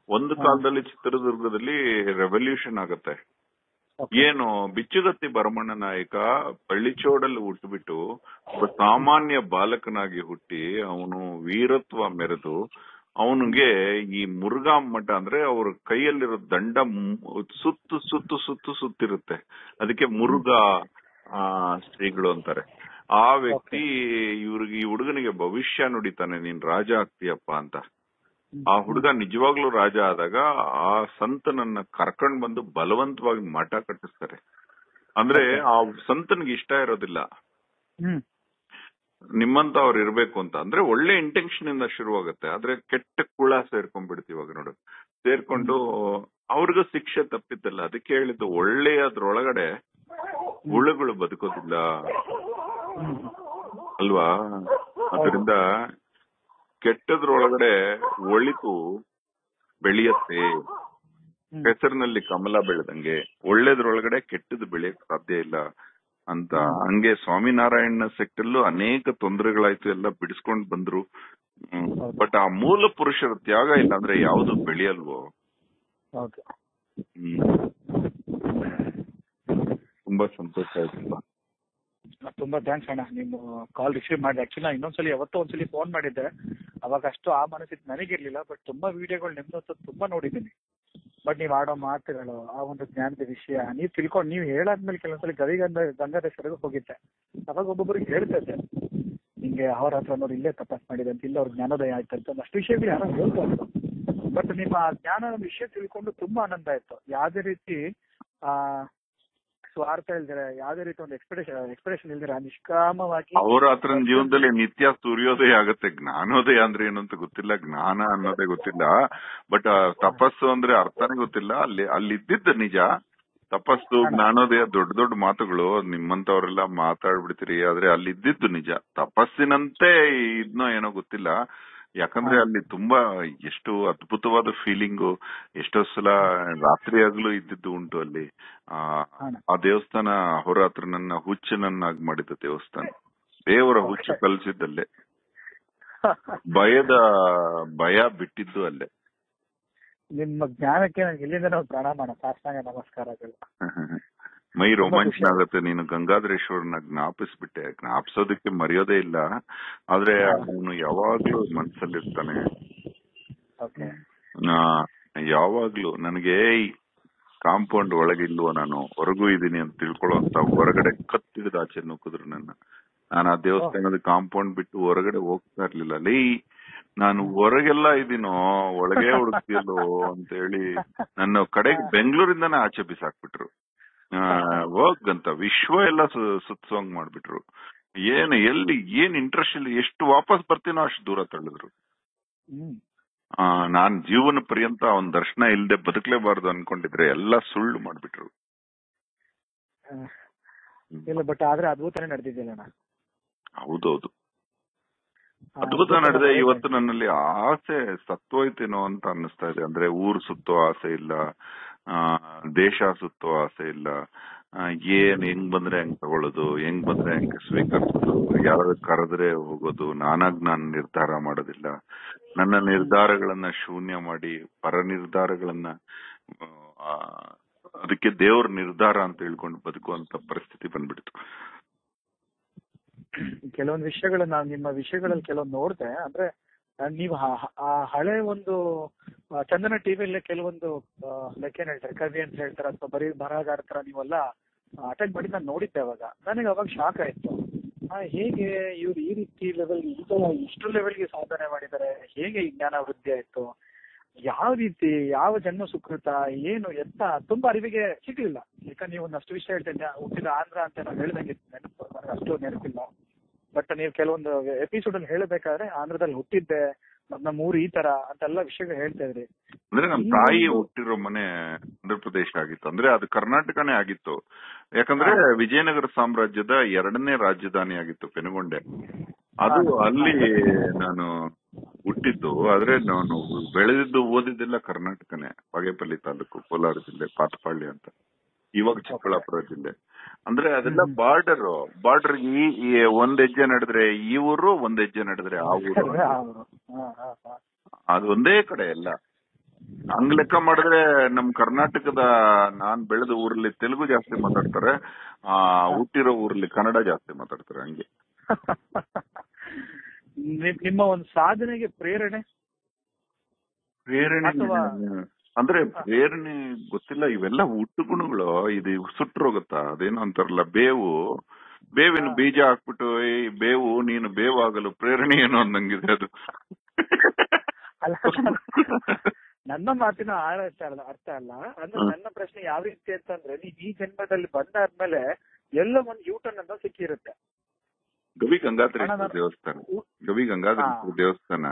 ಒಂದು ಕಾಲದಲ್ಲಿ ಚಿತ್ರದುರ್ಗದಲ್ಲಿ ರೆವಲ್ಯೂಷನ್ ಆಗತ್ತೆ. ಏನು ಬಿಚ್ಚುಗತ್ತಿ ಭರಮಣ್ಣ ನಾಯಕ ಪಳ್ಳಿಚೋಡಲ್ಲಿ ಹುಟ್ಟುಬಿಟ್ಟು ಒಬ್ಬ ಸಾಮಾನ್ಯ ಬಾಲಕನಾಗಿ ಹುಟ್ಟಿ ಅವನು ವೀರತ್ವ ಮೆರೆದು ಅವನಿಗೆ ಈ ಮುರುಘಾ ಮಠ ಅಂದ್ರೆ ಅವ್ರ ಕೈಯಲ್ಲಿರೋ ದಂಡ ಸುತ್ತಿರುತ್ತೆ. ಅದಕ್ಕೆ ಮುರುಘಾ ಶ್ರೀಗಳು ಅಂತಾರೆ. ಆ ವ್ಯಕ್ತಿ ಇವ್ರಿಗೆ ಈ ಹುಡುಗನಿಗೆ ಭವಿಷ್ಯ ನುಡಿತಾನೆ, ನೀನ್ ರಾಜ ಆಗ್ತೀಯಪ್ಪ ಅಂತ. ಆ ಹುಡುಗ ನಿಜವಾಗ್ಲೂ ರಾಜ ಆದಾಗ ಆ ಸಂತನನ್ನ ಕರ್ಕೊಂಡ್ ಬಂದು ಬಲವಂತವಾಗಿ ಮಠ ಕಟ್ಟಿಸ್ತಾರೆ. ಅಂದ್ರೆ ಆ ಸಂತನಿಗೆ ಇಷ್ಟ ಇರೋದಿಲ್ಲ ನಿಮ್ಮಂತ ಅವ್ರು ಇರ್ಬೇಕು ಅಂತ. ಅಂದ್ರೆ ಒಳ್ಳೆ ಇಂಟೆನ್ಷನ್ ಇಂದ ಶುರುವಾಗುತ್ತೆ, ಆದ್ರೆ ಕೆಟ್ಟ ಕುಳ ಸೇರ್ಕೊಂಡ್ಬಿಡ್ತೀವಿ. ಇವಾಗ ನೋಡು, ಸೇರ್ಕೊಂಡು ಅವ್ರಿಗೂ ಶಿಕ್ಷೆ ತಪ್ಪಿದ್ದಲ್ಲ. ಅದಕ್ಕೆ ಹೇಳಿದ್ದು ಒಳ್ಳೆಯದ್ರೊಳಗಡೆ ಹುಳುಗಳು ಬದುಕೋದಿಲ್ಲ ಅಲ್ವಾ? ಅದರಿಂದ ಕೆಟ್ಟದ್ರೊಳಗಡೆ ಒಳಿತು ಬೆಳೆಯತ್ತೆ. ಹೆಸರಿನಲ್ಲಿ ಕಮಲ ಬೆಳೆದಂಗೆ ಒಳ್ಳೇದ್ರೊಳಗಡೆ ಕೆಟ್ಟದ್ದು ಬೆಳೆಯಕ್ ಸಾಧ್ಯ ಇಲ್ಲ ಅಂತ. ಹಂಗೆ ಸ್ವಾಮಿನಾರಾಯಣ ಸೆಕ್ಟಲ್ಲೂ ಅನೇಕ ತೊಂದರೆಗಳಾಯ್ತು, ಎಲ್ಲ ಬಿಡಿಸ್ಕೊಂಡ್ ಬಂದ್ರು. ಬಟ್ ಆ ಮೂಲ ಪುರುಷರ ತ್ಯಾಗ ಇಲ್ಲ ಅಂದ್ರೆ ಯಾವ್ದು ಬೆಳೆಯಲ್ವೋ. ತುಂಬಾ ಸಂತೋಷ ಆಯ್ತಲ್ಲ. ತುಂಬಾ ಥ್ಯಾಂಕ್ಸ್ ಅಣ್ಣ, ನೀವು ಕಾಲ್ ರಿಸೀವ್ ಮಾಡಿ. ಆಕ್ಚುಲಿ ನಾ ಇನ್ನೊಂದ್ಸಲಿ ಒಂದ್ಸಲಿ ಫೋನ್ ಮಾಡಿದ್ದೆ, ಅವಾಗ ಅಷ್ಟು ಆ ಮನಸ್ಥಿತಿ ನನಗಿರ್ಲಿಲ್ಲ. ಬಟ್ ತುಂಬಾ ವಿಡಿಯೋಗಳು ನಿಮ್ದು ತುಂಬಾ ನೋಡಿದ್ದೀನಿ. ಬಟ್ ನೀವ್ ಆಡೋ ಮಾತುಗಳು, ಆ ಒಂದು ಜ್ಞಾನದ ವಿಷಯ ನೀವ್ ತಿಳ್ಕೊಂಡು, ನೀವ್ ಹೇಳಾದ್ಮೇಲೆ ಕೆಲವೊಂದ್ಸಲಿ ಗಂಗಾಧೇಶ್ವರಿಗೂ ಹೋಗಿದ್ದೆ. ಅವಾಗ ಒಬ್ಬೊಬ್ಬರಿಗೆ ಹೇಳ್ತಾ ಇದ್ದೆ, ನಿಂಗೆ ಅವ್ರ ಹತ್ರ ನೋಡಿ ಇಲ್ಲೇ ತಪಾಸ್ ಮಾಡಿದೆ ಅಂತ, ಇಲ್ಲ ಅವ್ರ ಜ್ಞಾನೋದಯ ಆಯ್ತು ಅಂತ ಅಷ್ಟು ವಿಷಯಗಳು ಯಾರೋ ಹೇಳ್ಬಾರ್ದು. ಬಟ್ ನಿಮ್ಮ ಜ್ಞಾನ ವಿಷಯ ತಿಳ್ಕೊಂಡು ತುಂಬಾ ಆನಂದ ಆಯ್ತು. ಯಾವ್ದೇ ರೀತಿ ಸ್ವಾರ್ಥ ಇಲ್ದಿರ, ಯಾವ್ದೇ ರೀತಿ ಒಂದು ಎಕ್ಸ್ಪ್ರೆಷನ್ ಇಲ್ದಿರ ನಿಷ್ಕಾಮವಾಗಿ ಅವ್ರ ಹತ್ರ ಜೀವನದಲ್ಲಿ ನಿತ್ಯ ಸೂರ್ಯೋದಯ ಆಗತ್ತೆ. ಜ್ಞಾನೋದಯ ಅಂದ್ರೆ ಏನು ಅಂತ ಗೊತ್ತಿಲ್ಲ, ಜ್ಞಾನ ಅನ್ನೋದೇ ಗೊತ್ತಿಲ್ಲ. ಬಟ್ ತಪಸ್ಸು ಅಂದ್ರೆ ಅರ್ಥನೇ ಗೊತ್ತಿಲ್ಲ. ಅಲ್ಲಿ ಇದ್ದಿದ್ದು ನಿಜ. ತಪಸ್ಸು ಜ್ಞಾನೋದಯ ದೊಡ್ಡ ದೊಡ್ಡ ಮಾತುಗಳು, ನಿಮ್ಮಂತವ್ರೆಲ್ಲ ಮಾತಾಡ್ಬಿಡ್ತೀರಿ. ಆದ್ರೆ ಅಲ್ಲಿ ಇದ್ದಿದ್ದು ನಿಜ. ತಪಸ್ಸಿನಂತೆ ಇದ್ನೋ ಏನೋ ಗೊತ್ತಿಲ್ಲ. ಯಾಕಂದ್ರೆ ಅಲ್ಲಿ ತುಂಬಾ ಎಷ್ಟು ಅದ್ಭುತವಾದ ಫೀಲಿಂಗು. ಎಷ್ಟೋ ಸಲ ರಾತ್ರಿ ಆಗ್ಲೂ ಇದ್ದಿದ್ದು ಉಂಟು ಅಲ್ಲಿ. ಆ ದೇವಸ್ಥಾನ ಅಹೋರಾತ್ರನನ್ನ ಹುಚ್ಚನನ್ನಾಗಿ ಮಾಡಿದ ದೇವಸ್ಥಾನ. ದೇವರ ಹುಚ್ಚು ಕಲಿಸಿದ್ದಲ್ಲೇ, ಭಯ ಬಿಟ್ಟಿದ್ದು ಅಲ್ಲೇ. ನಿಮ್ಮ ಜ್ಞಾನಕ್ಕೆ ನನಗೆ ಇಲ್ಲಿಂದ ನಾವು ಪ್ರಣಾಮ, ಸಾಷ್ಟಾಂಗ ನಮಸ್ಕಾರಗಳು. ಮೈ ರೋಮಾಂಚನ ಆಗತ್ತೆ. ನೀನು ಗಂಗಾಧರೇಶ್ವರನ ಜ್ಞಾಪಿಸ್ಬಿಟ್ಟೆ. ಜ್ಞಾಪಿಸೋದಕ್ಕೆ ಮರೆಯೋದೇ ಇಲ್ಲ, ಆದ್ರೆ ಅವನು ಯಾವಾಗ್ಲೂ ಮನ್ಸಲ್ಲಿರ್ತಾನೆ. ಯಾವಾಗ್ಲೂ ನನಗೆ ಕಾಂಪೌಂಡ್ ಒಳಗಿಲ್ವೋ ನಾನು ಹೊರಗೂ ಇದೀನಿ ಅಂತ ತಿಳ್ಕೊಳ್ಳುವಂತ ಹೊರಗಡೆ ಕತ್ತಿಡಿದ ಆಚೆ ನುಗ್ಗಿದ್ರು ನಾನು ಆ ದೇವಸ್ಥಾನದ ಕಾಂಪೌಂಡ್ ಬಿಟ್ಟು ಹೊರಗಡೆ ಹೋಗ್ತಾ ಇರ್ಲಿಲ್ಲ. ಅಲ್ಲಿ ನಾನು ಹೊರಗೆಲ್ಲ ಇದೀನೋ ಒಳಗೆ ಹುಡುಕ್ತಿಯಲ್ಲೋ ಅಂತ ಹೇಳಿ ನನ್ನ ಕಡೆಗೆ ಬೆಂಗಳೂರಿಂದಾನೇ ಆಚೆ ಬಿಸಾಕ್ಬಿಟ್ರು. ಹೋಗಂತ ವಿಶ್ವ ಎಲ್ಲ ಸುತ್ಸೋಂಗ್ ಮಾಡ್ಬಿಟ್ರು. ಎಲ್ಲಿ ಇಂಟ್ರೆಸ್ಟ್ ಇಲ್ಲ, ಎಷ್ಟು ವಾಪಸ್ ಬರ್ತೀನೋ ಅಷ್ಟು ದೂರ ತಳ್ಳಿದ್ರು. ನಾನ್ ಜೀವನ ಪರ್ಯಂತ ಅವನ್ ದರ್ಶನ ಇಲ್ದೆ ಬದುಕಲೇಬಾರ್ದು ಅನ್ಕೊಂಡಿದ್ರೆ ಎಲ್ಲ ಸುಳ್ಳು ಮಾಡ್ಬಿಟ್ರು. ಬಟ್ ಆದ್ರೆ ಅದ್ಭುತನೇ ನಡೆದಿದ್ದಿಲ್ಲ. ಹೌದೌದು, ಅದ್ಭುತ ನಡೆದೆ. ಇವತ್ತು ನನ್ನಲ್ಲಿ ಆಸೆ ಸತ್ತೋಯ್ತೇನೋ ಅಂತ ಅನ್ನಿಸ್ತಾ ಇದೆ. ಅಂದ್ರೆ ಊರು ಸುತ್ತೋ ಆಸೆ ಇಲ್ಲ, ದೇಶ ಸುತ್ತೋ ಆಸೆ ಇಲ್ಲ. ಹೆಂಗ್ ಬಂದ್ರೆ ಹೆಂಗ್ ತಗೊಳ್ಳೋದು, ಹೆಂಗ್ ಬಂದ್ರೆ ಹೆಂಗ್ ಸ್ವೀಕರಿಸೋದು, ಯಾರು ಕರೆದ್ರೆ ಹೋಗೋದು, ನಾನಾಗ್ ನಾನು ನಿರ್ಧಾರ ಮಾಡೋದಿಲ್ಲ. ನನ್ನ ನಿರ್ಧಾರಗಳನ್ನ ಶೂನ್ಯ ಮಾಡಿ ಪರ ನಿರ್ಧಾರಗಳನ್ನ ಅದಕ್ಕೆ ದೇವ್ರ ನಿರ್ಧಾರ ಅಂತ ಹೇಳ್ಕೊಂಡು ಬದುಕುವಂತ ಪರಿಸ್ಥಿತಿ ಬಂದ್ಬಿಡ್ತು. ಕೆಲವೊಂದು ವಿಷಯಗಳನ್ನ ನಿಮ್ಮ ವಿಷಯಗಳಲ್ಲಿ ಕೆಲವೊಂದು ನೋಡ್ದೆ. ಅಂದ್ರೆ ನೀವು ಆ ಹಳೆ ಒಂದು ಚಂದನ ಟಿವಿಯಲ್ಲಿ ಕೆಲವೊಂದು ಲೈಕ್ ಏನ್ ಹೇಳ್ತಾರೆ ಕವಿ ಅಂತ ಹೇಳ್ತಾರೆ ಅಥವಾ ಬರೀ ಬರಹಗಾರ ತರ ನೀವೆಲ್ಲ ಅಟೆಂಡ್ ಮಾಡಿ ನಾನು ನೋಡಿದ್ದೆ. ಅವಾಗ ನನಗೆ ಅವಾಗ ಶಾಕ್ ಆಯ್ತು. ಹೇಗೆ ಇವ್ರು ಈ ರೀತಿ ಲೆವೆಲ್ ಇಷ್ಟು ಲೆವೆಲ್ಗೆ ಸಾಧನೆ ಮಾಡಿದ್ದಾರೆ, ಹೇಗೆ ಈ ಜ್ಞಾನ ವೃದ್ಧಿ ಆಯ್ತು, ಯಾವ ರೀತಿ, ಯಾವ ಜನ್ಮ ಸುಕೃತ, ಏನು ಎತ್ತ ತುಂಬಾ ಅರಿವಿಗೆ ಸಿಗ್ಲಿಲ್ಲ. ಯಾಕಂದ್ರೆ ನೀವು ಒಂದಷ್ಟು ವಿಷಯ ಹೇಳ್ತೇನೆ, ಹುಟ್ಟಿದ ಆಂಧ್ರ ಅಂತ ನಾವು ಹೇಳ್ದಂಗೆ ನೆನಪು ನನಗೆ ಅಷ್ಟು ನೆನಪಿಲ್ಲ. ಬಟ್ ನೀವು ಕೆಲವೊಂದು ಎಪಿಸೋಡ್ ಅಲ್ಲಿ ಹೇಳಬೇಕಾದ್ರೆ ಆಂಧ್ರದಲ್ಲಿ ಹುಟ್ಟಿದ್ದೆ, ನಮ್ಮ ಊರು ಈ ತರ ಅಂತೆಲ್ಲ ವಿಷಯಗಳು ಹೇಳ್ತಾ ಇದ್ರಿ. ಅಂದ್ರೆ ನಮ್ ತಾಯಿ ಹುಟ್ಟಿರೋ ಮನೆ ಆಂಧ್ರ ಪ್ರದೇಶ ಆಗಿತ್ತು, ಅಂದ್ರೆ ಅದು ಕರ್ನಾಟಕನೇ ಆಗಿತ್ತು. ಯಾಕಂದ್ರೆ ವಿಜಯನಗರ ಸಾಮ್ರಾಜ್ಯದ 2ನೇ ರಾಜಧಾನಿ ಆಗಿತ್ತು ಪೆನುಗೊಂಡೆ. ಅದು ಅಲ್ಲಿ ನಾನು ಹುಟ್ಟಿದ್ದು. ಆದ್ರೆ ನಾನು ಬೆಳೆದಿದ್ದು ಓದಿದ್ದೆಲ್ಲ ಕರ್ನಾಟಕನೇ, ಬಾಗೇಪಲ್ಲಿ ತಾಲೂಕು, ಕೋಲಾರ ಜಿಲ್ಲೆ, ಪಾತಪಾಳ್ಳಿ ಅಂತ, ಇವಾಗ ಚಿಕ್ಕಬಳ್ಳಾಪುರ ಜಿಲ್ಲೆ. ಅಂದ್ರೆ ಅದೆಲ್ಲ ಬಾರ್ಡರ್ ಈ ಒಂದ್ ಹೆಜ್ಜೆ ನಡೆದ್ರೆ ಈ ಊರು, ಒಂದ್ ಹೆಜ್ಜೆ ನಡೆದ್ರೆ ಆ ಊರು, ಅದು ಒಂದೇ ಕಡೆ ಎಲ್ಲ. ಹಂಗ್ ಲೆಕ್ಕ ಮಾಡಿದ್ರೆ ನಮ್ ಕರ್ನಾಟಕದ ನಾನ್ ಬೆಳೆದ ಊರಲ್ಲಿ ತೆಲುಗು ಜಾಸ್ತಿ ಮಾತಾಡ್ತಾರೆ, ಹುಟ್ಟಿರೋ ಊರಲ್ಲಿ ಕನ್ನಡ ಜಾಸ್ತಿ ಮಾತಾಡ್ತಾರೆ. ಹಂಗೆ ನಿಮ್ಮ ಒಂದು ಸಾಧನೆಗೆ ಪ್ರೇರಣೆ ಅಂದ್ರೆ ಪ್ರೇರಣೆ ಗೊತ್ತಿಲ್ಲ. ಇವೆಲ್ಲ ಹುಟ್ಟು ಗುಣಗಳು. ಇದು ಸುಟ್ಟರೋಗುತ್ತಾ, ಅದೇನೋ ಅಂತಾರಲ್ಲ ಬೇವಿನ ಬೀಜ ಹಾಕ್ಬಿಟ್ಟು ಬೇವು ನೀನು ಬೇವಾಗಲು ಪ್ರೇರಣೆ ಏನು ಅನ್ನಂಗಿದೆ ಅದು. ನನ್ನ ಮಾತಿನ ಅರ್ಥ ಅಲ್ಲ. ಅಂದ್ರೆ ನನ್ನ ಪ್ರಶ್ನೆ ಯಾವ ರೀತಿ ಅಂತಂದ್ರೆ, ನೀವ್ ಈ ಜನ್ಮದಲ್ಲಿ ಬಂದಾದ್ಮೇಲೆ ಎಲ್ಲ ಒಂದು ಯೂಟರ್ನ್ ಅಂತ ಸಿಕ್ಕಿರುತ್ತೆ. ಗವಿ ಗಂಗಾಧರೇಶ್ವರ ದೇವಸ್ಥಾನ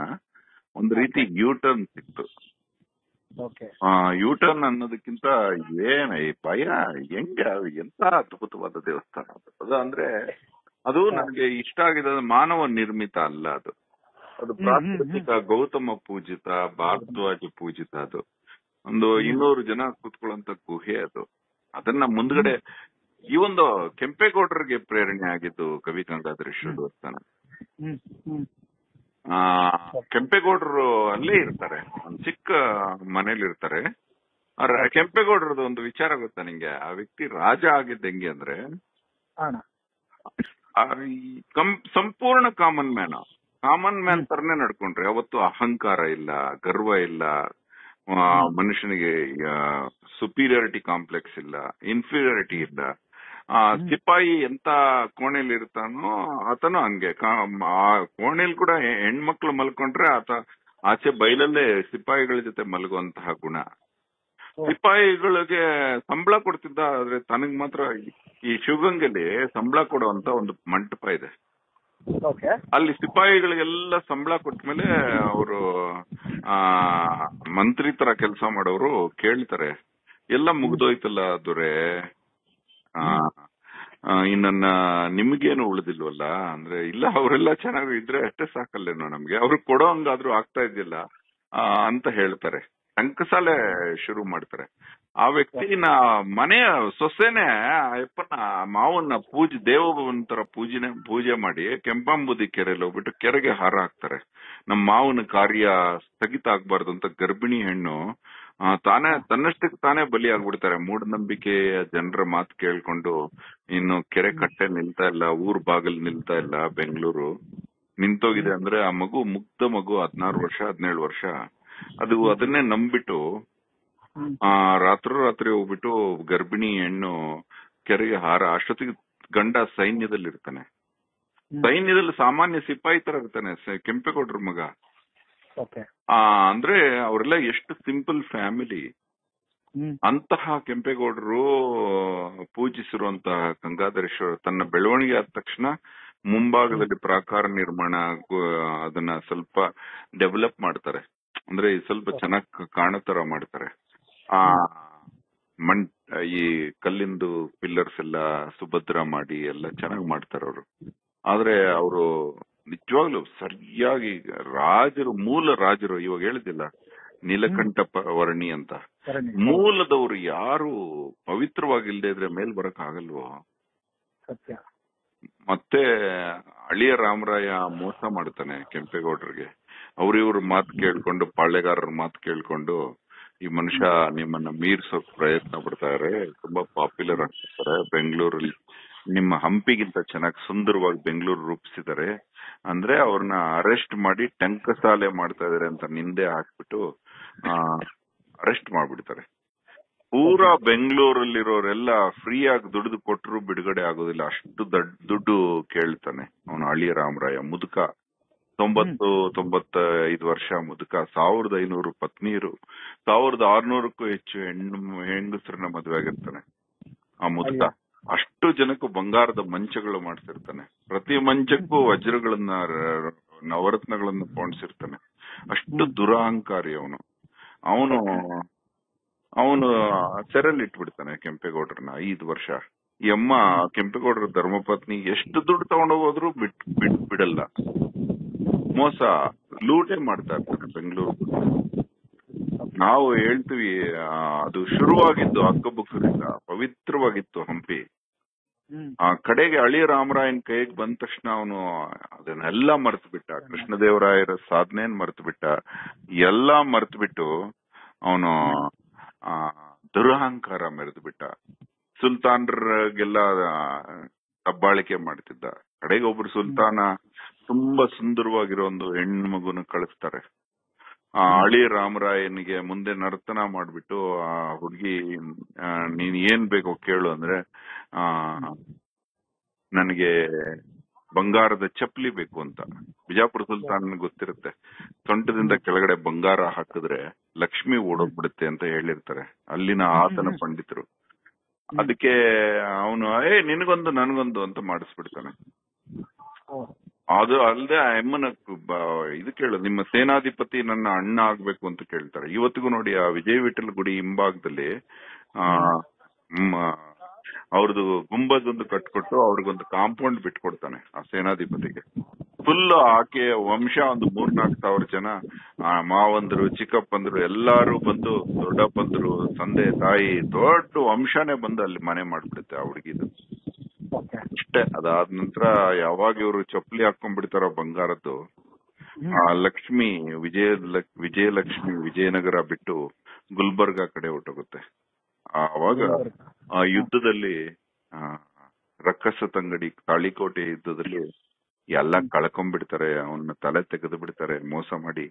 ಒಂದು ರೀತಿ ಯೂಟರ್ನ್ ಸಿಕ್ತು. ಯೂಟರ್ನ್ ಅನ್ನೋದಕ್ಕಿಂತ ಭಯ ಎಂತ ಅದ್ಭುತವಾದ ದೇವಸ್ಥಾನ ಅದು. ಅಂದ್ರೆ ಅದು ನನಗೆ ಇಷ್ಟ ಆಗಿದೆ. ಮಾನವ ನಿರ್ಮಿತ ಅಲ್ಲ ಅದು, ಅದು ಪ್ರಾಕೃತಿಕ ಗೌತಮ ಪೂಜಿತ, ಭಾರದ್ವಾಜ ಪೂಜಿತ. ಅದು ಒಂದು 200 ಜನ ಕೂತ್ಕೊಳ್ಳುವಂತ ಗುಹೆ ಅದು. ಅದನ್ನ ಮುಂದ್ಗಡೆ ಈ ಒಂದು ಕೆಂಪೇಗೌಡರಿಗೆ ಪ್ರೇರಣೆ ಆಗಿದ್ದು ಕವಿ ಗಂಗಾಧರೇಶ್ವರ ದೇವಸ್ಥಾನ. ಕೆಂಪೇಗೌಡರು ಅಲ್ಲೇ ಇರ್ತಾರೆ, ಒಂದ್ ಚಿಕ್ಕ ಮನೇಲಿ ಇರ್ತಾರೆ. ಕೆಂಪೇಗೌಡರದ್ದು ಒಂದು ವಿಚಾರ ಗೊತ್ತಾ ನಿಂಗೆ? ಆ ವ್ಯಕ್ತಿ ರಾಜ ಆಗಿದ್ದ ಹೆಂಗೆ ಅಂದ್ರೆ ಸಂಪೂರ್ಣ ಕಾಮನ್ ಮ್ಯಾನ್ ತರನೇ ನಡ್ಕೊಂಡ್ರೆ. ಅವತ್ತು ಅಹಂಕಾರ ಇಲ್ಲ, ಗರ್ವ ಇಲ್ಲ, ಮನುಷ್ಯನಿಗೆ ಸುಪೀರಿಯಾರಿಟಿ ಕಾಂಪ್ಲೆಕ್ಸ್ ಇಲ್ಲ, ಇನ್ಫೀರಿಯಾರಿಟಿ ಇಲ್ಲ. ಸಿಪಾಯಿ ಎಂತ ಕೋಣೆಯಲ್ಲಿ ಇರ್ತಾನೋ ಆತನು ಹಂಗೆ. ಆ ಕೋಣೆಯಲ್ಲಿ ಕೂಡ ಹೆಣ್ಮಕ್ಳು ಮಲ್ಕೊಂಡ್ರೆ ಆತ ಆಚೆ ಬೈಲಲ್ಲೇ ಸಿಪಾಯಿಗಳ ಜೊತೆ ಮಲಗುವಂತಹ ಗುಣ. ಸಿಪಾಯಿಗಳಿಗೆ ಸಂಬಳ ಕೊಡ್ತಿದ್ದ, ಆದ್ರೆ ತನಗ್ ಮಾತ್ರ ಈ ಶಿವಗಂಗೆಯಲ್ಲಿ ಸಂಬಳ ಕೊಡುವಂತ ಒಂದು ಮಂಟಪ ಇದೆ. ಅಲ್ಲಿ ಸಿಪಾಯಿಗಳಿಗೆಲ್ಲ ಸಂಬಳ ಕೊಟ್ಮೇಲೆ ಅವರು ಮಂತ್ರಿ ತರ ಕೆಲಸ ಮಾಡೋರು ಕೇಳ್ತಾರೆ, ಎಲ್ಲ ಮುಗ್ದೋಯ್ತಲ್ಲ ದೊರೆ, ಇನ್ನನ್ನ ನಿಮ್ಗೇನು ಉಳಿದಿಲ್ವಲ್ಲ ಅಂದ್ರೆ, ಇಲ್ಲ ಅವರೆಲ್ಲ ಚೆನ್ನಾಗಿ ಇದ್ರೆ ಅಷ್ಟೇ ಸಾಕಲ್ಲೇನೋ ನಮ್ಗೆ, ಅವ್ರಿಗೆ ಕೊಡೋ ಹಂಗಾದ್ರೂ ಆಗ್ತಾ ಇದ್ದಿಲ್ಲ ಅಂತ ಹೇಳ್ತಾರೆ. ಟಂಕಸಾಲೆ ಶುರು ಮಾಡ್ತಾರೆ. ಆ ವ್ಯಕ್ತಿನ ಮನೆಯ ಸೊಸೆನೆ ಅಯ್ಯಪ್ಪನ ಮಾವನ್ನ ದೇವನ ತರ ಪೂಜೆ ಮಾಡಿ ಕೆಂಪಾಂಬುದಿ ಕೆರೆಯಲ್ಲಿ ಹೋಗ್ಬಿಟ್ಟು ಕೆರೆಗೆ ಹಾರ ಹಾಕ್ತಾರೆ. ನಮ್ಮ ಮಾವನ ಕಾರ್ಯ ಸ್ಥಗಿತ ಆಗ್ಬಾರ್ದು ಅಂತ ಗರ್ಭಿಣಿ ಹೆಣ್ಣು ತನ್ನಷ್ಟಕ್ಕೆ ತಾನೇ ಬಲಿ ಆಗ್ಬಿಡ್ತಾರೆ. ಮೂಢನಂಬಿಕೆಯ ಜನರ ಮಾತು ಕೇಳ್ಕೊಂಡು ಇನ್ನು ಕೆರೆ ಕಟ್ಟೆ ನಿಲ್ತಾ ಇಲ್ಲ, ಊರ್ ಬಾಗಿಲು ನಿಲ್ತಾ ಇಲ್ಲ, ಬೆಂಗಳೂರು ನಿಂತೋಗಿದೆ. ಅಂದ್ರೆ ಆ ಮಗು ಮುಗ್ಧ ಮಗು 16 ವರ್ಷ 17 ವರ್ಷ ಅದನ್ನೇ ನಂಬಿಟ್ಟು ರಾತ್ರಿ ಹೋಗ್ಬಿಟ್ಟು ಗರ್ಭಿಣಿ ಹೆಣ್ಣು ಕೆರೆಗೆ ಅಷ್ಟೊತ್ತಿಗೆ ಗಂಡ ಸೈನ್ಯದಲ್ಲಿ ಇರ್ತಾನೆ. ಸೈನ್ಯದಲ್ಲಿ ಸಾಮಾನ್ಯ ಸಿಪಾಯಿ ತರ ಇರ್ತಾನೆ ಕೆಂಪೇಗೌಡರ ಮಗ. ಅಂದ್ರೆ ಅವರೆಲ್ಲ ಎಷ್ಟು ಸಿಂಪಲ್ ಫ್ಯಾಮಿಲಿ. ಅಂತಹ ಕೆಂಪೇಗೌಡರು ಪೂಜಿಸಿರುವಂತಹ ಗಂಗಾಧರೇಶ್ವರ ತನ್ನ ಬೆಳವಣಿಗೆ ಆದ ತಕ್ಷಣ ಮುಂಭಾಗದಲ್ಲಿ ಪ್ರಾಕಾರ ನಿರ್ಮಾಣ ಅದನ್ನ ಸ್ವಲ್ಪ ಡೆವಲಪ್ ಮಾಡ್ತಾರೆ. ಅಂದ್ರೆ ಸ್ವಲ್ಪ ಚೆನ್ನಾಗ್ ಕಾಣೋ ತರ ಮಾಡ್ತಾರೆ. ಈ ಕಲ್ಲಿಂದು ಪಿಲ್ಲರ್ಸ್ ಎಲ್ಲ ಸುಭದ್ರ ಮಾಡಿ ಎಲ್ಲ ಚೆನ್ನಾಗ್ ಮಾಡ್ತಾರೆ ಅವರು. ಆದ್ರೆ ಅವರು ನಿಜವಾಗ್ಲೂ ಸರಿಯಾಗಿ ಮೂಲ ರಾಜರು ಇವಾಗ ಹೇಳಿದಿಲ್ಲ ನೀಲಕಂಠ ವರ್ಣಿ ಅಂತ, ಮೂಲದವರು ಯಾರು ಪವಿತ್ರವಾಗಿಲ್ದೇ ಇದ್ರೆ ಮೇಲ್ ಬರಕ್ ಆಗಲ್ವೋ. ಸತ್ಯ. ಮತ್ತೆ ಅಳಿಯ ರಾಮರಾಯ ಮೋಸ ಮಾಡ್ತಾನೆ ಕೆಂಪೇಗೌಡರಿಗೆ. ಇವ್ರ ಮಾತು ಕೇಳ್ಕೊಂಡು, ಪಾಳೆಗಾರರ ಮಾತು ಕೇಳ್ಕೊಂಡು ಈ ಮನುಷ್ಯ ನಿಮ್ಮನ್ನ ಮೀರ್ಸೋಕ್ ಪ್ರಯತ್ನ ಪಡ್ತಾರೆ, ತುಂಬಾ ಪಾಪ್ಯುಲರ್ ಆಗ್ತಿರ್ತಾರೆ ಬೆಂಗಳೂರಲ್ಲಿ, ನಿಮ್ಮ ಹಂಪಿಗಿಂತ ಚೆನ್ನಾಗಿ ಸುಂದರವಾಗಿ ಬೆಂಗಳೂರು ರೂಪಿಸಿದ್ದಾರೆ ಅಂದ್ರೆ ಅವ್ರನ್ನ ಅರೆಸ್ಟ್ ಮಾಡಿ ಟಂಕಸಾಲೆ ಮಾಡ್ತಾ ಇದಾರೆ ಅಂತ ನಿಂದೆ ಹಾಕ್ಬಿಟ್ಟು ಅರೆಸ್ಟ್ ಮಾಡ್ಬಿಡ್ತಾರೆ. ಪೂರಾ ಬೆಂಗಳೂರಲ್ಲಿರೋರೆಲ್ಲ ಫ್ರೀ ಆಗಿ ದುಡಿದು ಕೊಟ್ಟರು ಬಿಡುಗಡೆ ಆಗೋದಿಲ್ಲ, ಅಷ್ಟು ದುಡ್ಡು ಕೇಳ್ತಾನೆ ಅವನು ಅಳಿಯ ರಾಮರಾಯ. ಮುದುಕ 95 ವರ್ಷ ಮುದುಕ, 1500 ಪತ್ನಿಯರು, 1600ಕ್ಕೂ ಹೆಚ್ಚು ಹೆಂಗಸರನ್ನ ಮದುವೆ ಆಗಿರ್ತಾನೆ ಆ ಮುದುಕ. ಅಷ್ಟು ಜನಕ್ಕೂ ಬಂಗಾರದ ಮಂಚಗಳು ಮಾಡ್ತಿರ್ತಾನೆ, ಪ್ರತಿ ಮಂಚಕ್ಕೂ ವಜ್ರಗಳನ್ನ ನವರತ್ನಗಳನ್ನ ಪೋಣಿಸಿರ್ತಾನೆ. ಅಷ್ಟು ದುರಹಂಕಾರಿ ಅವನು. ಅವನು ಸೆರೆಲ್ಲಿ ಇಟ್ಬಿಡ್ತಾನೆ ಕೆಂಪೇಗೌಡರನ್ನ 5 ವರ್ಷ. ಈ ಅಮ್ಮ ಕೆಂಪೇಗೌಡರ ಧರ್ಮಪತ್ನಿ ಎಷ್ಟು ದುಡ್ಡು ತಗೊಂಡೋಗೋದ್ರು ಬಿಡಲ್ಲ. ಮೋಸ ಲೂಟೆ ಮಾಡ್ತಾ ಇರ್ತಾನೆ ಬೆಂಗಳೂರು. ನಾವು ಹೇಳ್ತೀವಿ ಅದು ಶುರುವಾಗಿದ್ದು ಹಕ್ಕಬುಕ್ಕರಿಂದ, ಪವಿತ್ರವಾಗಿತ್ತು ಹಂಪಿ. ಕಡೆಗೆ ಅಳಿಯ ರಾಮರಾಯನ್ ಕೈಗೆ ಬಂದ ತಕ್ಷಣ ಅವನು ಅದನ್ನೆಲ್ಲ ಮರ್ತು ಬಿಟ್ಟ. ಕೃಷ್ಣದೇವರಾಯರ ಸಾಧನೆಯನ್ ಮರ್ತು ಬಿಟ್ಟ, ಎಲ್ಲಾ ಮರ್ತು ಬಿಟ್ಟು ಅವನು ದುರಹಂಕಾರ ಮೆರೆದು ಬಿಟ್ಟ. ಸುಲ್ತಾನ್ರಿಗೆಲ್ಲ ದಬ್ಬಾಳಿಕೆ ಮಾಡ್ತಿದ್ದ. ಕಡೆಗೆ ಒಬ್ರು ಸುಲ್ತಾನ ತುಂಬಾ ಸುಂದರವಾಗಿರೋ ಒಂದು ಹೆಣ್ಣು ಮಗುನ ಕಳಿಸ್ತಾರೆ. ಅಳಿಯ ರಾಮರಾಯನಿಗೆ ಮುಂದೆ ನರ್ತನ ಮಾಡ್ಬಿಟ್ಟು ಆ ಹುಡುಗಿ ನೀನ್ ಏನ್ ಬೇಕೋ ಕೇಳು ಅಂದ್ರೆ ನನಗೆ ಬಂಗಾರದ ಚಪ್ಪಲಿ ಬೇಕು ಅಂತ. ಬಿಜಾಪುರ ಸುಲ್ತಾನ್ ಗೊತ್ತಿರುತ್ತೆ, ಸೊಂಟದಿಂದ ಕೆಳಗಡೆ ಬಂಗಾರ ಹಾಕಿದ್ರೆ ಲಕ್ಷ್ಮಿ ಓಡೋಗ್ಬಿಡುತ್ತೆ ಅಂತ ಹೇಳಿರ್ತಾರೆ ಅಲ್ಲಿನ ಆತನ ಪಂಡಿತರು. ಅದಕ್ಕೆ ಅವನು ನಿನಗೊಂದು ನನಗೊಂದು ಅಂತ ಮಾಡಿಸ್ಬಿಡ್ತಾನೆ. ಅದು ಅಲ್ಲದೆ ಆ ಎಮ್ಮನ ಇದು ಕೇಳು, ನಿಮ್ಮ ಸೇನಾಧಿಪತಿ ನನ್ನ ಅಣ್ಣ ಆಗ್ಬೇಕು ಅಂತ ಕೇಳ್ತಾರೆ. ಇವತ್ತಿಗೂ ನೋಡಿ ಆ ವಿಜಯ ವಿಠಲ ಗುಡಿ ಹಿಂಭಾಗದಲ್ಲಿ ಅವ್ರದ್ದು ಗುಂಬದ್ ಒಂದು ಕಟ್ಕೊಟ್ಟು ಅವ್ರಿಗೊಂದು ಕಾಂಪೌಂಡ್ ಬಿಟ್ಕೊಡ್ತಾನೆ ಆ ಸೇನಾಧಿಪತಿಗೆ. ಫುಲ್ ಆಕೆ ವಂಶ ಒಂದು 3-4 ಸಾವಿರ ಜನ, ಮಾವಂದ್ರು, ಚಿಕ್ಕಪ್ಪಂದ್ರು ಎಲ್ಲಾರು ಬಂದು, ದೊಡ್ಡಪ್ಪಂದ್ರು, ತಂದೆ ತಾಯಿ, ದೊಡ್ಡ ವಂಶನೇ ಬಂದು ಅಲ್ಲಿ ಮನೆ ಮಾಡ್ಬಿಡುತ್ತೆ ಆ ಹುಡುಗಿದು. ಅಷ್ಟೇ. ಅದಾದ ನಂತರ ಯಾವಾಗ ಇವ್ರು ಚಪ್ಪಲಿ ಹಾಕೊಂಡ್ಬಿಡ್ತಾರೋ ಬಂಗಾರದ್ದು, ಆ ಲಕ್ಷ್ಮಿ ವಿಜಯಲಕ್ಷ್ಮಿ ವಿಜಯನಗರ ಬಿಟ್ಟು ಗುಲ್ಬರ್ಗಾ ಕಡೆ ಹೊರಟೋಗುತ್ತೆ. ಆವಾಗ ಆ ಯುದ್ಧದಲ್ಲಿ ರಕ್ಕಸ ತಂಗಡಿ ತಾಳಿಕೋಟೆ ಯುದ್ಧದಲ್ಲಿ ಎಲ್ಲ ಕಳ್ಕೊಂಡ್ಬಿಡ್ತಾರೆ, ಅವನ್ನ ತಲೆ ತೆಗೆದು ಬಿಡ್ತಾರೆ ಮೋಸ ಮಾಡಿ.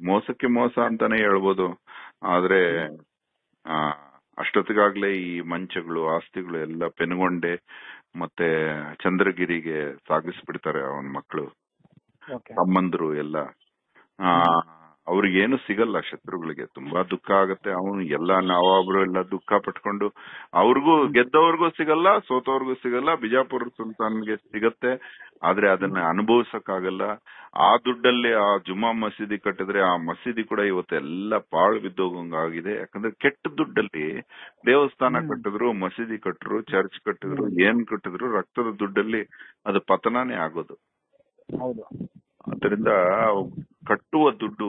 ಮೋಸಕ್ಕೆ ಮೋಸ ಅಂತಾನೆ ಹೇಳ್ಬೋದು. ಆದ್ರೆ ಅಷ್ಟೊತ್ತಿಗಾಗ್ಲೇ ಈ ಮಂಚಗಳು, ಆಸ್ತಿಗಳು ಎಲ್ಲ ಪೆನ್ಗೊಂಡೆ ಮತ್ತೆ ಚಂದ್ರಗಿರಿಗೆ ಸಾಗಿಸ್ಬಿಡ್ತಾರೆ ಅವನ ಮಕ್ಕಳು, ತಮ್ಮಂದ್ರು ಎಲ್ಲ. ಅವ್ರಿಗೇನು ಸಿಗಲ್ಲ ಶತ್ರುಗಳಿಗೆ. ತುಂಬಾ ದುಃಖ ಆಗತ್ತೆ. ಅವನು ಎಲ್ಲಾ ನಾವಾಬ್ರು ಎಲ್ಲ ದುಃಖ ಪಟ್ಕೊಂಡು, ಅವ್ರಿಗೂ ಗೆದ್ದವ್ರಿಗೂ ಸಿಗಲ್ಲ, ಸೋತವ್ರಿಗೂ ಸಿಗಲ್ಲ. ಬಿಜಾಪುರ ಸುಲ್ತಾನ್ಗೆ ಸಿಗತ್ತೆ, ಆದ್ರೆ ಅದನ್ನ ಅನುಭವಿಸಕ್ಕಾಗಲ್ಲ. ಆ ದುಡ್ಡಲ್ಲಿ ಆ ಜುಮಾ ಮಸೀದಿ ಕಟ್ಟಿದ್ರೆ ಆ ಮಸೀದಿ ಕೂಡ ಇವತ್ತೆಲ್ಲ ಪಾಳು ಬಿದ್ದೋಗಂಗಾಗಿದೆ. ಯಾಕಂದ್ರೆ ಕೆಟ್ಟ ದುಡ್ಡಲ್ಲಿ ದೇವಸ್ಥಾನ ಕಟ್ಟಿದ್ರು, ಮಸೀದಿ ಕಟ್ಟಿದ್ರು, ಚರ್ಚ್ ಕಟ್ಟಿದ್ರು, ಏನ್ ಕಟ್ಟಿದ್ರು ರಕ್ತದ ದುಡ್ಡಲ್ಲಿ ಅದು ಪತನಾನೇ ಆಗೋದು. ಅದರಿಂದ ಕಟ್ಟುವ ದುಡ್ಡು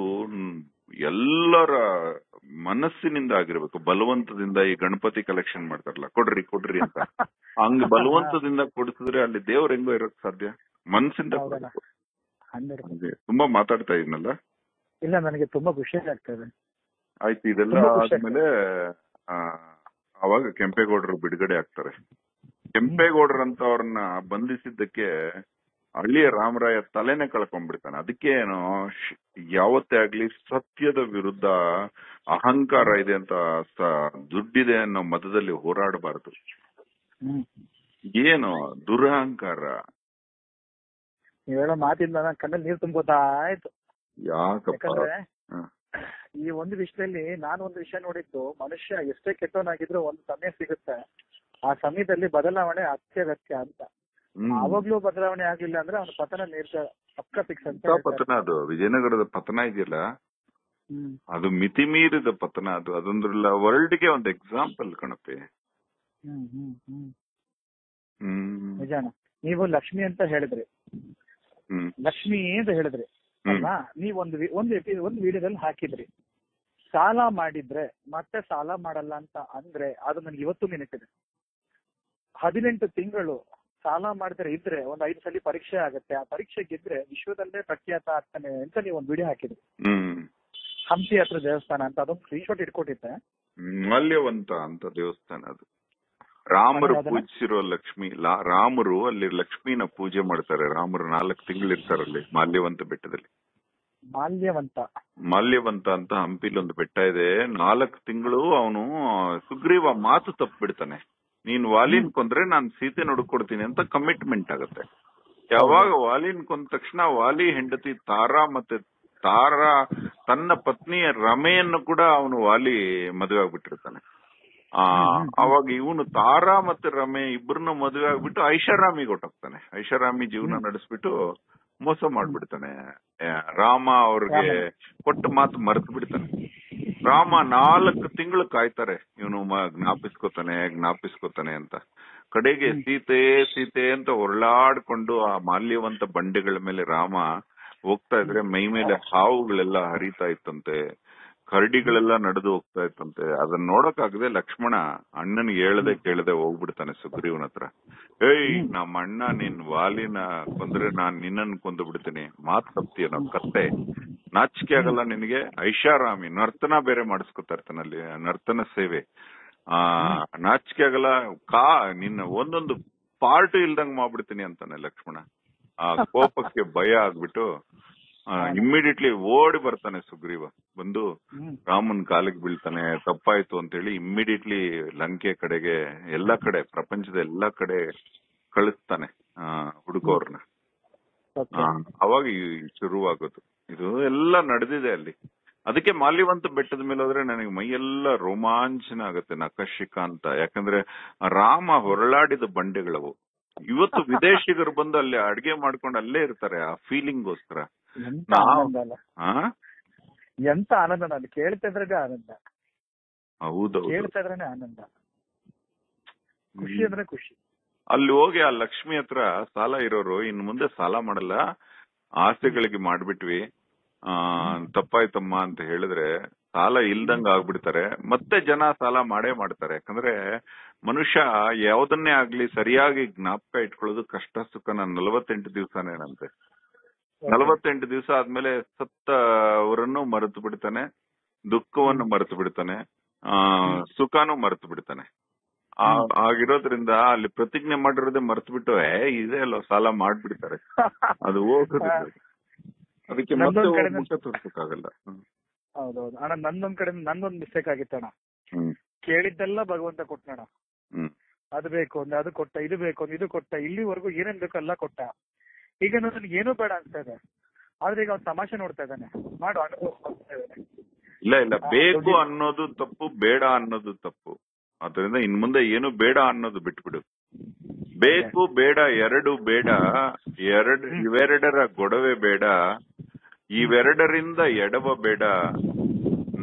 ಎಲ್ಲರ ಮನಸ್ಸಿನಿಂದ ಆಗಿರ್ಬೇಕು, ಬಲವಂತದಿಂದ. ಈ ಗಣಪತಿ ಕಲೆಕ್ಷನ್ ಮಾಡ್ತಾರಲ್ಲ, ಕೊಡ್ರಿ ಕೊಡ್ರಿ ಅಂತ, ಹಂಗ ಬಲವಂತದಿಂದ ಕೊಡಿಸಿದ್ರೆ ಅಲ್ಲಿ ದೇವ್ರ ಹೆಂಗೋ ಇರೋಕ್ ಸಾಧ್ಯ? ಮನಸ್ಸಿಂದ ಕೊಡ್ಬೇಕು. ತುಂಬಾ ಮಾತಾಡ್ತಾ ಇದೀನಲ್ಲ? ಇಲ್ಲ, ನನಗೆ ತುಂಬಾ ಖುಷಿ ಆಗ್ತದೆ. ಆಯ್ತು, ಇದೆಲ್ಲ ಆದ್ಮೇಲೆ ಅವಾಗ ಕೆಂಪೇಗೌಡರು ಬಿಡುಗಡೆ ಆಗ್ತಾರೆ. ಕೆಂಪೇಗೌಡರಂತ ಅವ್ರನ್ನ ಬಂಧಿಸಿದ್ದಕ್ಕೆ ಹಳ್ಳಿಯ ರಾಮರಾಯ ತಲೆನೇ ಕಳ್ಕೊಂಡ್ಬಿಡ್ತಾನೆ. ಅದಕ್ಕೆ ಏನು ಯಾವತ್ತೇ ಆಗ್ಲಿ ಸತ್ಯದ ವಿರುದ್ಧ ಅಹಂಕಾರ ಇದೆ ಅಂತ ದುಡ್ಡಿದೆ ಅನ್ನೋ ಮತದಲ್ಲಿ ಹೋರಾಡಬಾರದು. ಏನು ದುರಹಂಕಾರ. ನೀವ್ ಹೇಳೋ ಮಾತಿಂದ ನನ್ನ ಕಣ್ಣಲ್ಲಿ ನೀರು ತುಂಬೋತಾ ಆಯ್ತು. ಯಾಕಂದ್ರೆ ಈ ಒಂದು ವಿಷಯದಲ್ಲಿ ನಾನು ಒಂದು ವಿಷಯ ನೋಡಿದ್ದು, ಮನುಷ್ಯ ಎಷ್ಟೇ ಕೆಟ್ಟವನಾಗಿದ್ರು ಒಂದು ಸಮಯ ಸಿಗುತ್ತೆ, ಆ ಸಮಯದಲ್ಲಿ ಬದಲಾವಣೆ ಅತ್ಯಗತ್ಯ ಅಂತ. ಆವಾಗ್ಲೂ ಬದಲಾವಣೆ ಆಗ್ಲಿಲ್ಲ ಅಂದ್ರೆ ಅವನ ಪತನ ಪಕ್ಕ ಫಿಕ್ಸ್ ಅಂತ. ಪತನ ಅದು ವಿಜಯನಗರದ ಪತನ ಇದೆಯಲ್ಲ, ಅದು ಮಿತಿ ಮೀರಿದ ಪತನ. ಅದು ಅದೊಂದ್ರಲ್ಲ ವರ್ಲ್ಡ್ಗೆ ಒಂದು ಎಕ್ಸಾಂಪಲ್ ಕಣಪ್ಪೆ. ನಿಜಾನ. ನೀವು ಲಕ್ಷ್ಮಿ ಅಂತ ಹೇಳಿದ್ರಿ, ಲಕ್ಷ್ಮಿ ಅಂತ ಹೇಳಿದ್ರಿ ಅಲ್ವಾ? ನೀವ್ ಒಂದು ವಿಡಿಯೋದಲ್ಲಿ ಹಾಕಿದ್ರಿ, ಸಾಲ ಮಾಡಿದ್ರೆ ಮತ್ತೆ ಸಾಲ ಮಾಡಲ್ಲ ಅಂತ ಅಂದ್ರೆ ಅದು ನನ್ಗೆ ಇವತ್ತು ನೆನಪಿದೆ. 18 ತಿಂಗಳು ಸಾಲ ಮಾಡಿದ್ರೆ ಇದ್ರೆ ಒಂದ್ 5 ಸಲ ಪರೀಕ್ಷೆ ಆಗತ್ತೆ, ಆ ಪರೀಕ್ಷೆ ಗೆದ್ರೆ ವಿಶ್ವದಲ್ಲೇ ಪ್ರಖ್ಯಾತ ಆಗ್ತಾನೆ ಅಂತ ನೀವು ಒಂದ್ ವಿಡಿಯೋ ಹಾಕಿದ್ರಿ. ಹಂಪಿ ಹತ್ರ ದೇವಸ್ಥಾನ ಅಂತ, ಅದೊಂದು ಸ್ಕ್ರೀನ್ ಶಾಟ್ ಇಟ್ಕೊಟ್ಟಿದ್ದೆ. ಮಾಲ್ಯವಂತ ಅಂತ ದೇವಸ್ಥಾನ ಅದು. ರಾಮರು ಪೂಜಿಸಿರೋ ಲಕ್ಷ್ಮಿ. ರಾಮರು ಅಲ್ಲಿ ಲಕ್ಷ್ಮಿನ ಪೂಜೆ ಮಾಡ್ತಾರೆ. ರಾಮರು 4 ತಿಂಗಳು ಇರ್ತಾರಲ್ಲಿ ಮಾಲ್ಯವಂತ ಬೆಟ್ಟದಲ್ಲಿ. ಮಾಲ್ಯವಂತ ಅಂತ ಹಂಪಿಲಿ ಒಂದು ಬೆಟ್ಟ ಇದೆ. 4 ತಿಂಗಳು ಅವನು ಸುಗ್ರೀವ ಮಾತು ತಪ್ಪಿಬಿಡ್ತಾನೆ. ನೀನ್ ವಾಲಿನ್ ಕೊಂದ್ರೆ ನಾನ್ ಸೀತೆ ಹುಡುಕೊಡ್ತೀನಿ ಅಂತ ಕಮಿಟ್ಮೆಂಟ್ ಆಗತ್ತೆ. ಯಾವಾಗ ವಾಲಿನ್ ಕೊಂದ ತಕ್ಷಣ ವಾಲಿ ಹೆಂಡತಿ ತಾರಾ ಮತ್ತೆ ತಾರಾ ತನ್ನ ಪತ್ನಿ ರಮೆಯನ್ನು ಕೂಡ ಅವನು ವಾಲಿ ಮದುವೆ ಆಗ್ಬಿಟ್ಟಿರ್ತಾನೆ. ಅವಾಗ ಇವನು ತಾರಾ ಮತ್ತೆ ರಮೆ ಇಬ್ಬರನ್ನ ಮದುವೆ ಆಗ್ಬಿಟ್ಟು ಐಷಾರಾಮಿಗೆ ಹೊಟ್ಟೋಗ್ತಾನೆ. ಐಷಾರಾಮಿ ಜೀವನ ನಡೆಸ್ಬಿಟ್ಟು ಮೋಸ ಮಾಡ್ಬಿಡ್ತಾನೆ. ರಾಮ ಅವ್ರಿಗೆ ಕೊಟ್ಟ ಮಾತು ಮರೆತು ಬಿಡ್ತಾನೆ. ರಾಮ 4 ತಿಂಗಳು ಕಾಯ್ತಾರೆ, ಇವನು ಜ್ಞಾಪಿಸ್ಕೋತಾನೆ ಅಂತ. ಕಡೆಗೆ ಸೀತೆ ಸೀತೆ ಅಂತ ಹೊರಳಾಡ್ಕೊಂಡು ಆ ಮಾಲ್ಯವಂತ ಬಂಡೆಗಳ ಮೇಲೆ ರಾಮ ಹೋಗ್ತಾ ಇದ್ರೆ ಮೈ ಮೇಲೆ ಹಾವುಗಳೆಲ್ಲ ಹರಿತಾ ಇತ್ತಂತೆ, ಕರಡಿಗಳೆಲ್ಲ ನಡೆದು ಹೋಗ್ತಾ ಇತ್ತಂತೆ. ಅದನ್ನ ನೋಡಕ್ಕಾಗದೆ ಲಕ್ಷ್ಮಣ ಅಣ್ಣನಿಗೆ ಕೇಳದೆ ಹೋಗ್ಬಿಡ್ತಾನೆ ಸುಗ್ರೀವನ ಹತ್ರ. ಏಯ್ ನಮ್ಮ ಅಣ್ಣ ನಿನ್ ವಾಲಿನ ಕೊಂದ್ರೆ ನಾನ್ ನಿನ್ನನ್ ಕೊಂದು ಬಿಡ್ತೀನಿ, ಮಾತ್ ತಪ್ತೀಯ ನಾವ್ ಕತ್ತೆ, ನಾಚಿಕೆ ಆಗಲ್ಲ ನಿನಗೆ? ಐಷಾರಾಮಿ ನರ್ತನ ಬೇರೆ ಮಾಡಿಸ್ಕೊತಾ ಇರ್ತಾನಲ್ಲಿ, ನರ್ತನ ಸೇವೆ. ನಾಚಿಕೆ ಆಗಲ್ಲ? ನಿನ್ನ ಒಂದೊಂದು ಪಾರ್ಟ್ ಇಲ್ದಂಗ್ ಮಾಡ್ಬಿಡ್ತೀನಿ ಅಂತಾನೆ ಲಕ್ಷ್ಮಣ. ಆ ಕೋಪಕ್ಕೆ ಭಯ ಆಗ್ಬಿಟ್ಟು ಇಮ್ಮಿಡಿಯೇಟ್ಲಿ ಓಡಿ ಬರ್ತಾನೆ ಸುಗ್ರೀವ. ಬಂದು ರಾಮನ್ ಕಾಲಿಗೆ ಬೀಳ್ತಾನೆ, ತಪ್ಪಾಯ್ತು ಅಂತ ಹೇಳಿ ಇಮ್ಮಿಡಿಯೇಟ್ಲಿ ಲಂಕೆ ಕಡೆಗೆ ಎಲ್ಲಾ ಕಡೆ ಪ್ರಪಂಚದ ಎಲ್ಲಾ ಕಡೆ ಕಳಿಸ್ತಾನೆ ಹುಡುಕೋರ್ನ. ಅವಾಗ ಶುರುವಾಗೋದು ಇದು ಎಲ್ಲ ನಡೆದಿದೆ ಅಲ್ಲಿ. ಅದಕ್ಕೆ ಮಾಲ್ಯವಂತ ಬೆಟ್ಟದ ಮೇಲೆ ಹೋದ್ರೆ ನನಗೆ ಮೈಯೆಲ್ಲ ರೋಮಾಂಚನ ಆಗುತ್ತೆ, ನಖಶಿಖ ಅಂತ. ಯಾಕಂದ್ರೆ ರಾಮ ಹೊರಳಾಡಿದ ಬಂಡೆಗಳವು. ಇವತ್ತು ವಿದೇಶಿಗರು ಬಂದು ಅಲ್ಲಿ ಅಡ್ಗೆ ಮಾಡ್ಕೊಂಡು ಅಲ್ಲೇ ಇರ್ತಾರೆ ಆ ಫೀಲಿಂಗ್ಗೋಸ್ಕರ. ಎಂತ ಆನಂದ, ನಾನು ಕೇಳ್ತಾ ಇದ್ರೆ ಆನಂದ. ಹೌದು, ಕೇಳ್ತಾ ಇದ್ರೆ ಆನಂದ, ಖುಷಿ ಅಂದ್ರೆ ಖುಷಿ. ಅಲ್ಲಿ ಹೋಗಿ ಆ ಲಕ್ಷ್ಮಿ ಹತ್ರ ಸಾಲ ಇರೋರು ಇನ್ನು ಮುಂದೆ ಸಾಲ ಮಾಡಲ್ಲ, ಆಸೆಗಳಿಗೆ ಮಾಡ್ಬಿಟ್ವಿ, ತಪ್ಪಾಯ್ತಮ್ಮ ಅಂತ ಹೇಳಿದ್ರೆ ಸಾಲ ಇಲ್ದಂಗ ಆಗ್ಬಿಡ್ತಾರೆ. ಮತ್ತೆ ಜನ ಸಾಲ ಮಾಡೇ ಮಾಡ್ತಾರೆ. ಯಾಕಂದ್ರೆ ಮನುಷ್ಯ ಯಾವ್ದನ್ನೇ ಆಗ್ಲಿ ಸರಿಯಾಗಿ ಜ್ಞಾಪಕ ಇಟ್ಕೊಳ್ಳೋದು ಕಷ್ಟ ಸುಖನ 48 ದಿವಸನೇನಂತೆ. 48 ದಿವಸ ಆದ್ಮೇಲೆ ಸತ್ತವರನ್ನು ಮರೆತು ಬಿಡ್ತಾನೆ, ದುಃಖವನ್ನು ಮರೆತು ಬಿಡ್ತಾನೆ, ಸುಖನೂ ಮರೆತು ಬಿಡ್ತಾನೆ. ಆಗಿರೋದ್ರಿಂದ ಅಲ್ಲಿ ಪ್ರತಿಜ್ಞೆ ಮಾಡಿರೋದೇ ಮರೆತು ಬಿಟ್ಟು ಇದೇ ಅಲ್ಲ ಸಾಲ ಮಾಡ್ಬಿಡ್ತಾರೆ. ಅದು ಹೋಗೋದು. ಅದಕ್ಕೆ ಮುಖ ತೋರ್ಸಕ್ಕಾಗಲ್ಲ. ಹೌದೌದು ಅಣ್ಣ, ನಂದೊಂದ್ ಕಡೆ ನಂದೊಂದ್ ಮಿಸ್ಟೇಕ್ ಆಗಿತ್ತಣ್ಣ. ಕೇಳಿದ್ದೆಲ್ಲ ಭಗವಂತ ಕೊಟ್ಟಣ. ಅದು ಬೇಕು ಅಂದ್ರೆ ಅದು ಕೊಟ್ಟ, ಇದು ಬೇಕು ಅಂದ್ರೆ ಇದು ಕೊಟ್ಟ, ಇಲ್ಲಿವರೆಗೂ ಏನೇನ್ ಬೇಕೋ ಎಲ್ಲ ಕೊಟ್ಟ. ಈಗ ನನಗೆ ಏನೂ ಬೇಡ ಅನ್ಸ್ತಾ ಇದೆ, ಆದ್ರೆ ಈಗ ಅವ್ನು ತಮಾಷೆ ನೋಡ್ತಾ ಇದ್ದಾನೆ, ಮಾಡು ಅನುಭವ. ಇಲ್ಲ ಬೇಕು ಅನ್ನೋದು ತಪ್ಪು, ಬೇಡ ಅನ್ನೋದು ತಪ್ಪು. ಅದರಿಂದ ಇನ್ ಮುಂದೆ ಏನು ಬೇಡ ಅನ್ನೋದು ಬಿಟ್ಬಿಡು. ಬೇಕು ಬೇಡ ಎರಡು ಬೇಡ, ಇವೆರಡರ ಗೊಡವೆ ಬೇಡ, ಇವೆರಡರಿಂದ ಎಡವ ಬೇಡ,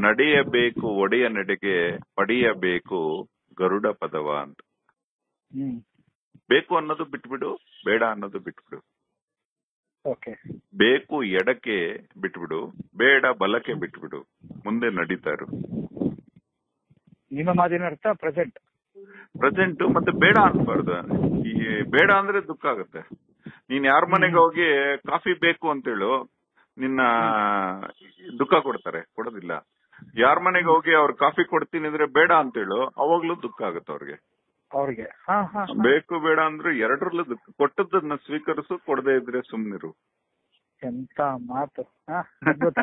ನಡೆಯಬೇಕು ಒಡೆಯ ನಡೆಗೆ, ಪಡೆಯಬೇಕು ಗರುಡ ಪದವ ಅಂತ. ಬೇಕು ಅನ್ನೋದು ಬಿಟ್ಬಿಡು, ಬೇಡ ಅನ್ನೋದು ಬಿಟ್ಬಿಡು. ಬೇಕು ಎಡಕ್ಕೆ ಬಿಟ್ಬಿಡು, ಬೇಡ ಬಲಕ್ಕೆ ಬಿಟ್ಬಿಡು, ಮುಂದೆ ನಡೀತಾ ಇರು. ನಿಮ್ಮ ಮಾತಿನ ಅರ್ಥ ಪ್ರೆಸೆಂಟ್ ಮತ್ತೆ ಬೇಡ ಅನ್ಬಾರ್ದು. ಈ ಬೇಡ ಅಂದ್ರೆ ದುಃಖ ಆಗುತ್ತೆ. ನೀನ್ ಯಾರ ಮನೆಗೆ ಹೋಗಿ ಕಾಫಿ ಬೇಕು ಅಂತೇಳು, ನಿನ್ನ ದುಃಖ ಕೊಡೋದಿಲ್ಲ. ಯಾರ ಮನೆಗೆ ಹೋಗಿ ಅವ್ರು ಕಾಫಿ ಕೊಡ್ತೀನಿ ಅಂದ್ರೆ ಬೇಡ ಅಂತೇಳು, ಅವಾಗ್ಲೂ ದುಃಖ ಆಗುತ್ತೆ ಅವ್ರಿಗೆ. ಅವ್ರಿಗೆ ಬೇಕು ಬೇಡ ಅಂದ್ರೆ ಎರಡರಲ್ಲೂ ಕೊಟ್ಟದನ್ನ ಸ್ವೀಕರಿಸು, ಕೊಡದೇ ಇದ್ರೆ ಸುಮ್ನಿರು. ಎಂತ ಮಾತು. ಅದ್ಭುತ.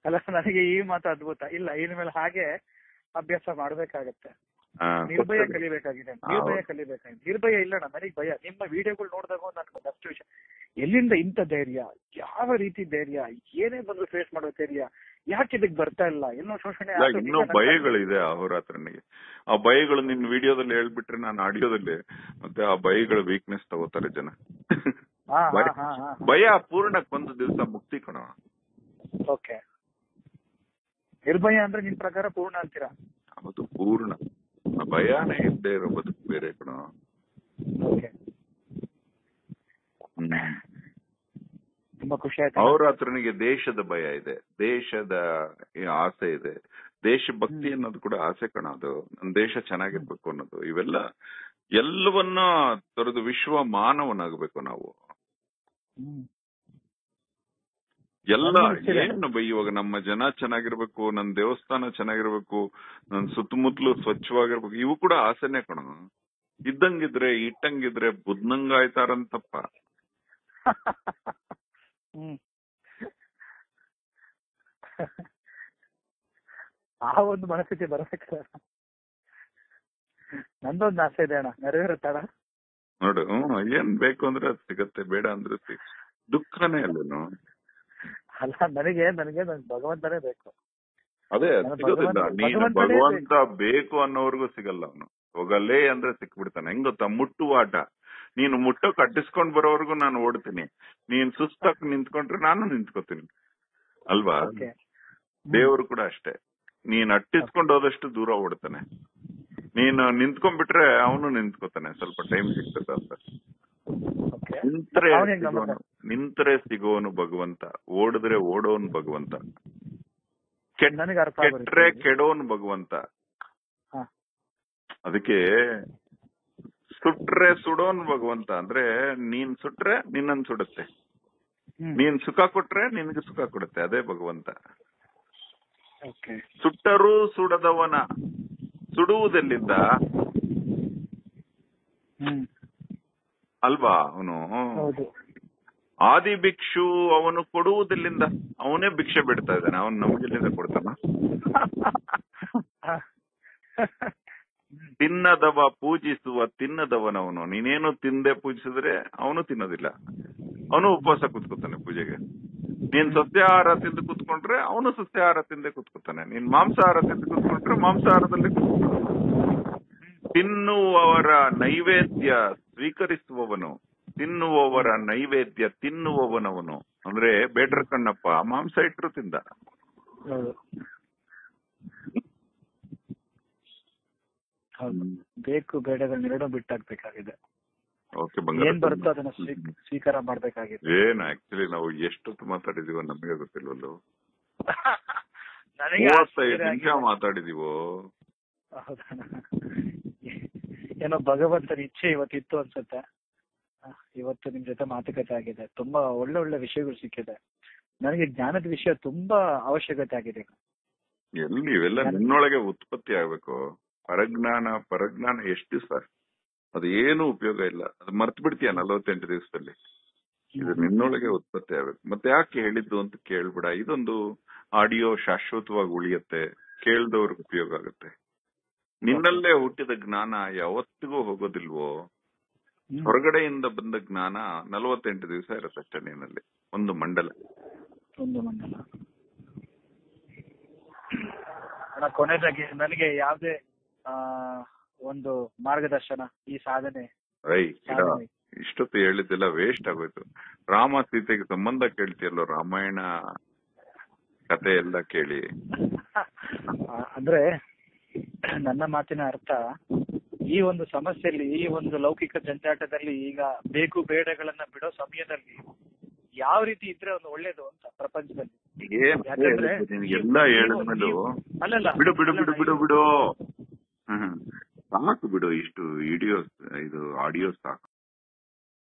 ಅಲ್ಲ, ನನಗೆ ಈ ಮಾತು ಅದ್ಭುತ. ಇಲ್ಲ, ಇನ್ಮೇಲೆ ಹಾಗೆ ಅಭ್ಯಾಸ ಮಾಡ್ಬೇಕಾಗತ್ತೆ. ನಿರ್ಭಯ ಕಲಿಬೇಕಾಗಿದೆ. ನಿರ್ಭಯ ಇಲ್ಲಣ್ಣ, ನನಗೆ ಭಯ. ನಿಮ್ಮ ವಿಡಿಯೋಗಳು ನೋಡಿದಾಗ ನನ್ಗೆ ಅಷ್ಟು ವಿಷಯ, ಎಲ್ಲಿಂದ ಇಂಥ ಧೈರ್ಯ, ಯಾವ ರೀತಿ ಧೈರ್ಯ, ಏನೇ ಬಂದ್ರು ಫೇಸ್ ಮಾಡೋ ಧೈರ್ಯ, ಯಾಕೆ ಇದಕ್ ಬರ್ತಾ ಇಲ್ಲ? ಏನೋ ಶೋಷಣೆ, ಇನ್ನೂ ಭಯಗಳಿದೆ ಅಹೋರಾತ್ರನಿಗೆ. ಆ ಭಯಗಳು ನಿನ್ ವಿಡಿಯೋದಲ್ಲಿ ಹೇಳ್ಬಿಟ್ರೆ ನಾನು ಆಡಿಯೋದಲ್ಲಿ ಮತ್ತೆ ಆ ಭಯಗಳ ವೀಕ್ನೆಸ್ ತಗೋತಾರೆ ಜನ. ಭಯ ಪೂರ್ಣಕ್ ಒಂದು ದಿವಸ ಮುಕ್ತಿ ಕಣ. ಓಕೆ, ನಿರ್ಭಯ ಅಂದ್ರೆ ನಿನ್ ಪ್ರಕಾರ ಪೂರ್ಣ ಅಂತೀರಾ? ಹೌದು, ಪೂರ್ಣ. ಭಯನೇ ಇದ್ದೇ ಇರೋ ಬದುಕು ಬೇರೆ ಕಣ. ತುಂಬಾ ಖುಷಿ ಆಯ್ತು. ಅಹೋರಾತ್ರನಿಗೆ ದೇಶದ ಭಯ ಇದೆ, ದೇಶದ ಆಸೆ ಇದೆ, ದೇಶಭಕ್ತಿ ಅನ್ನೋದು ಕೂಡ ಆಸೆ ಕಣ. ಅದು ನನ್ನ ದೇಶ ಚೆನ್ನಾಗಿರ್ಬೇಕು ಅನ್ನೋದು. ಇವೆಲ್ಲ ಎಲ್ಲವನ್ನ ತೊರೆದು ವಿಶ್ವ ಮಾನವನಾಗಬೇಕು ನಾವು. ಎಲ್ಲ ಏನು ಇವಾಗ ನಮ್ಮ ಜನ ಚೆನ್ನಾಗಿರ್ಬೇಕು, ನನ್ನ ದೇವಸ್ಥಾನ ಚೆನ್ನಾಗಿರ್ಬೇಕು, ನನ್ನ ಸುತ್ತಮುತ್ತಲು ಸ್ವಚ್ಛವಾಗಿರ್ಬೇಕು, ಇವು ಕೂಡ ಆಸೆನೆ ಕಣ. ಇದ್ದಂಗಿದ್ರೆ ಇಟ್ಟಂಗಿದ್ರೆ ಬುದ್ನಂಗಾಯ್ತಾರಂತಪ್ಪ. ಆ ಒಂದು ಮನಸ್ಥಿತಿ ಬರ್ಬೇಕ. ನಂದೊಂದು ಆಸೆ ಇದೆ ಅಣ್ಣ, ನೆರವೇರುತ್ತಣ. ನೋಡು, ಏನ್ ಬೇಕು ಅಂದ್ರೆ ಅದು ಸಿಗತ್ತೆ, ಬೇಡ ಅಂದ್ರೆ ದುಃಖನೇ ಅಲ್ಲೇನು. ಅಲ್ಲ, ನನಗೆ ಭಗವಂತನೇ ಬೇಕು. ಅದೇ ಸಿಗೋದಿಲ್ಲ. ನೀನು ಭಗವಂತ ಬೇಕು ಅನ್ನೋರ್ಗು ಸಿಗಲ್ಲ. ಅವನು ಹೋಗಲ್ಲೇ ಅಂದ್ರೆ ಸಿಕ್ಬಿಡ್ತಾನೆ. ಹೆಂಗ್ ಗೊತ್ತಾ, ಮುಟ್ಟುವಾಟ. ನೀನು ಮುಟ್ಟೋಕ್ ಅಟ್ಟಿಸ್ಕೊಂಡ್ ಬರೋವರೆಗೂ ನಾನು ಓಡ್ತೀನಿ, ನೀನ್ ಸುಸ್ತಾಕ್ ನಿಂತ್ಕೊಂಡ್ರೆ ನಾನು ನಿಂತ್ಕೋತೀನಿ ಅಲ್ವಾ? ದೇವರು ಕೂಡ ಅಷ್ಟೇ, ನೀನ್ ಅಟ್ಟಿಸ್ಕೊಂಡ್ ಹೋದಷ್ಟು ದೂರ ಓಡ್ತಾನೆ. ನೀನು ನಿಂತ್ಕೊಂಡ್ಬಿಟ್ರೆ ಅವನು ನಿಂತ್ಕೋತಾನೆ, ಸ್ವಲ್ಪ ಟೈಮ್ ಸಿಗ್ತದ ಅಂತ. ನಿಂತ್ರೆ ಸಿಗೋನು ಭಗವಂತ, ಓಡಿದ್ರೆ ಓಡೋನ್ ಭಗವಂತ, ಕೆಟ್ರೆ ಕೆಡೋನ್ ಭಗವಂತ. ಅದಕ್ಕೆ ಸುಟ್ರೆ ಸುಡೋನ್ ಭಗವಂತ. ಅಂದ್ರೆ ನೀನ್ ಸುಟ್ರೆ ನಿನ್ನನ್ ಸುಡುತ್ತೆ, ನೀನ್ ಸುಖ ಕೊಟ್ರೆ ನಿನ್ಗೆ ಸುಖ ಕೊಡುತ್ತೆ, ಅದೇ ಭಗವಂತ. ಸುಟ್ಟರೂ ಸುಡದವನ ಸುಡುವುದೆಲ್ಲಿಂದ ಅಲ್ವಾ? ಅವನು ಆದಿ ಭಿಕ್ಷು, ಅವನು ಕೊಡುವುದೆಲ್ಲಿಂದ? ಅವನೇ ಭಿಕ್ಷೆ ಬಿಡ್ತಾ ಇದ್ದಾನೆ, ಅವನು ನಮಗೆಲ್ಲಿಂದ ಕೊಡ್ತಾನ? ತಿನ್ನದವ ಪೂಜಿಸುವ ತಿನ್ನದವನವನು. ನೀನೇನು ತಿಂದೆ ಪೂಜಿಸಿದ್ರೆ ಅವನು ತಿನ್ನೋದಿಲ್ಲ, ಅವನು ಉಪವಾಸ ಕುತ್ಕೋತಾನೆ ಪೂಜೆಗೆ. ನೀನ್ ಸಸ್ಯಾಹಾರ ತಿಂದು ಕುತ್ಕೊಂಡ್ರೆ ಅವನು ಸಸ್ಯಾಹಾರ ತಿಂದೆ ಕುತ್ಕೋತಾನೆ. ನೀನ್ ಮಾಂಸಾಹಾರ ತಿಂದು ಕುತ್ಕೊಂಡ್ರೆ ಮಾಂಸಾಹಾರದಲ್ಲಿ ಕುತ್ಕೋತಾನೆ. ತಿನ್ನುವವರ ನೈವೇದ್ಯ ಸ್ವೀಕರಿಸುವವನು, ತಿನ್ನುವವರ ನೈವೇದ್ಯ ತಿನ್ನುವವನವನು. ಅಂದ್ರೆ ಬೇಡ್ರ ಕಣ್ಣಪ್ಪ ಮಾಂಸ ಇಟ್ರು ತಿಂದ. ಬೇಕು ಬೇಡಗಳನ್ನೆರಡೂ ಬಿಟ್ಟಾಕ್ಬೇಕಾಗಿದೆ. ಏನ್ ಬರುತ್ತೋ ಅದನ್ನ ಸ್ವೀಕಾರ ಮಾಡ್ಬೇಕಾಗಿದೆ. ಏನ್ ಆಕ್ಚುಲಿ ನಾವು ಎಷ್ಟೊತ್ತು ಮಾತಾಡಿದೀವೋ ನಮಗೆ ಗೊತ್ತಿಲ್ವಲ್ಲೋ. 35 ನಿಮಿಷ ಮಾತಾಡಿದೀವೋ. ಏನೋ ಭಗವಂತನ ಇಚ್ಛೆ ಇವತ್ತಿತ್ತು ಅನ್ಸುತ್ತೆ. ಇವತ್ತು ನಿಮ್ ಜೊತೆ ಮಾತುಕತೆ ಆಗಿದೆ, ತುಂಬಾ ಒಳ್ಳೆ ಒಳ್ಳೆ ವಿಷಯಗಳು ಸಿಕ್ಕಿದೆ. ನನಗೆ ಜ್ಞಾನದ ವಿಷಯ ತುಂಬಾ ಅವಶ್ಯಕತೆ ಆಗಿದೆ. ಎಲ್ಲಿ ಇವೆಲ್ಲ ನಿನ್ನೊಳಗೆ ಉತ್ಪತ್ತಿ ಆಗ್ಬೇಕು. ಪರಜ್ಞಾನ ಎಷ್ಟು ಸರ್, ಅದೇನು ಉಪಯೋಗ ಇಲ್ಲ, ಅದು ಮರ್ತು ಬಿಡ್ತೀಯ 48 ದಿವಸದಲ್ಲಿ. ಇದು ನಿನ್ನೊಳಗೆ ಉತ್ಪತ್ತಿ ಆಗ್ಬೇಕು. ಮತ್ತೆ ಯಾಕೆ ಹೇಳಿದ್ದು ಅಂತ ಕೇಳ್ಬಿಡ. ಇದೊಂದು ಆಡಿಯೋ ಶಾಶ್ವತವಾಗಿ ಉಳಿಯತ್ತೆ, ಕೇಳ್ದವ್ರಿಗೆ ಉಪಯೋಗ ಆಗುತ್ತೆ. ನಿನ್ನಲ್ಲೇ ಹುಟ್ಟಿದ ಜ್ಞಾನ ಯಾವತ್ತಿಗೂ ಹೋಗೋದಿಲ್ವೋ. ಹೊರಗಡೆಯಿಂದ ಬಂದ ಜ್ಞಾನ 48 ದಿವಸ ಇರತ್ತಷ್ಟೇ ನಿನ್ನಲ್ಲಿ, ಒಂದು ಮಂಡಲ. ಕೊನೆಯದಾಗಿ ನನಗೆ ಯಾವ್ದೇ ಒಂದು ಮಾರ್ಗದರ್ಶನ, ಈ ಸಾಧನೆ ಇಷ್ಟೊತ್ತು ಹೇಳಿದ್ದೆಲ್ಲ ವೇಸ್ಟ್ ಆಗೋಯ್ತು. ರಾಮ ಸೀತೆಗೆ ಸಂಬಂಧ ಕೇಳ್ತಿಯಲ್ಲೋ, ರಾಮಾಯಣ ಕತೆ ಎಲ್ಲ ಕೇಳಿ. ಅಂದ್ರೆ ನನ್ನ ಮಾತಿನ ಅರ್ಥ, ಈ ಒಂದು ಸಮಸ್ಯೆಯಲ್ಲಿ, ಈ ಒಂದು ಲೌಕಿಕ ಜಂಜಾಟದಲ್ಲಿ, ಈಗ ಬೇಕು ಬೇಡಗಳನ್ನ ಬಿಡೋ ಸಮಯದಲ್ಲಿ ಯಾವ ರೀತಿ ಇದ್ರೆ ಒಂದು ಒಳ್ಳೇದು ಅಂತ ಪ್ರಪಂಚದಲ್ಲಿ. ಎಲ್ಲ ಹೇಳಿದ್ಮೇಲೂ ಬಿಡು ಬಿಡು ಬಿಡು ಬಿಡು ಬಿಡು ಸಾಕು ಬಿಡು, ಇಷ್ಟು ವಿಡಿಯೋಸ್ ಇದು ಆಡಿಯೋ ಸಾಕು.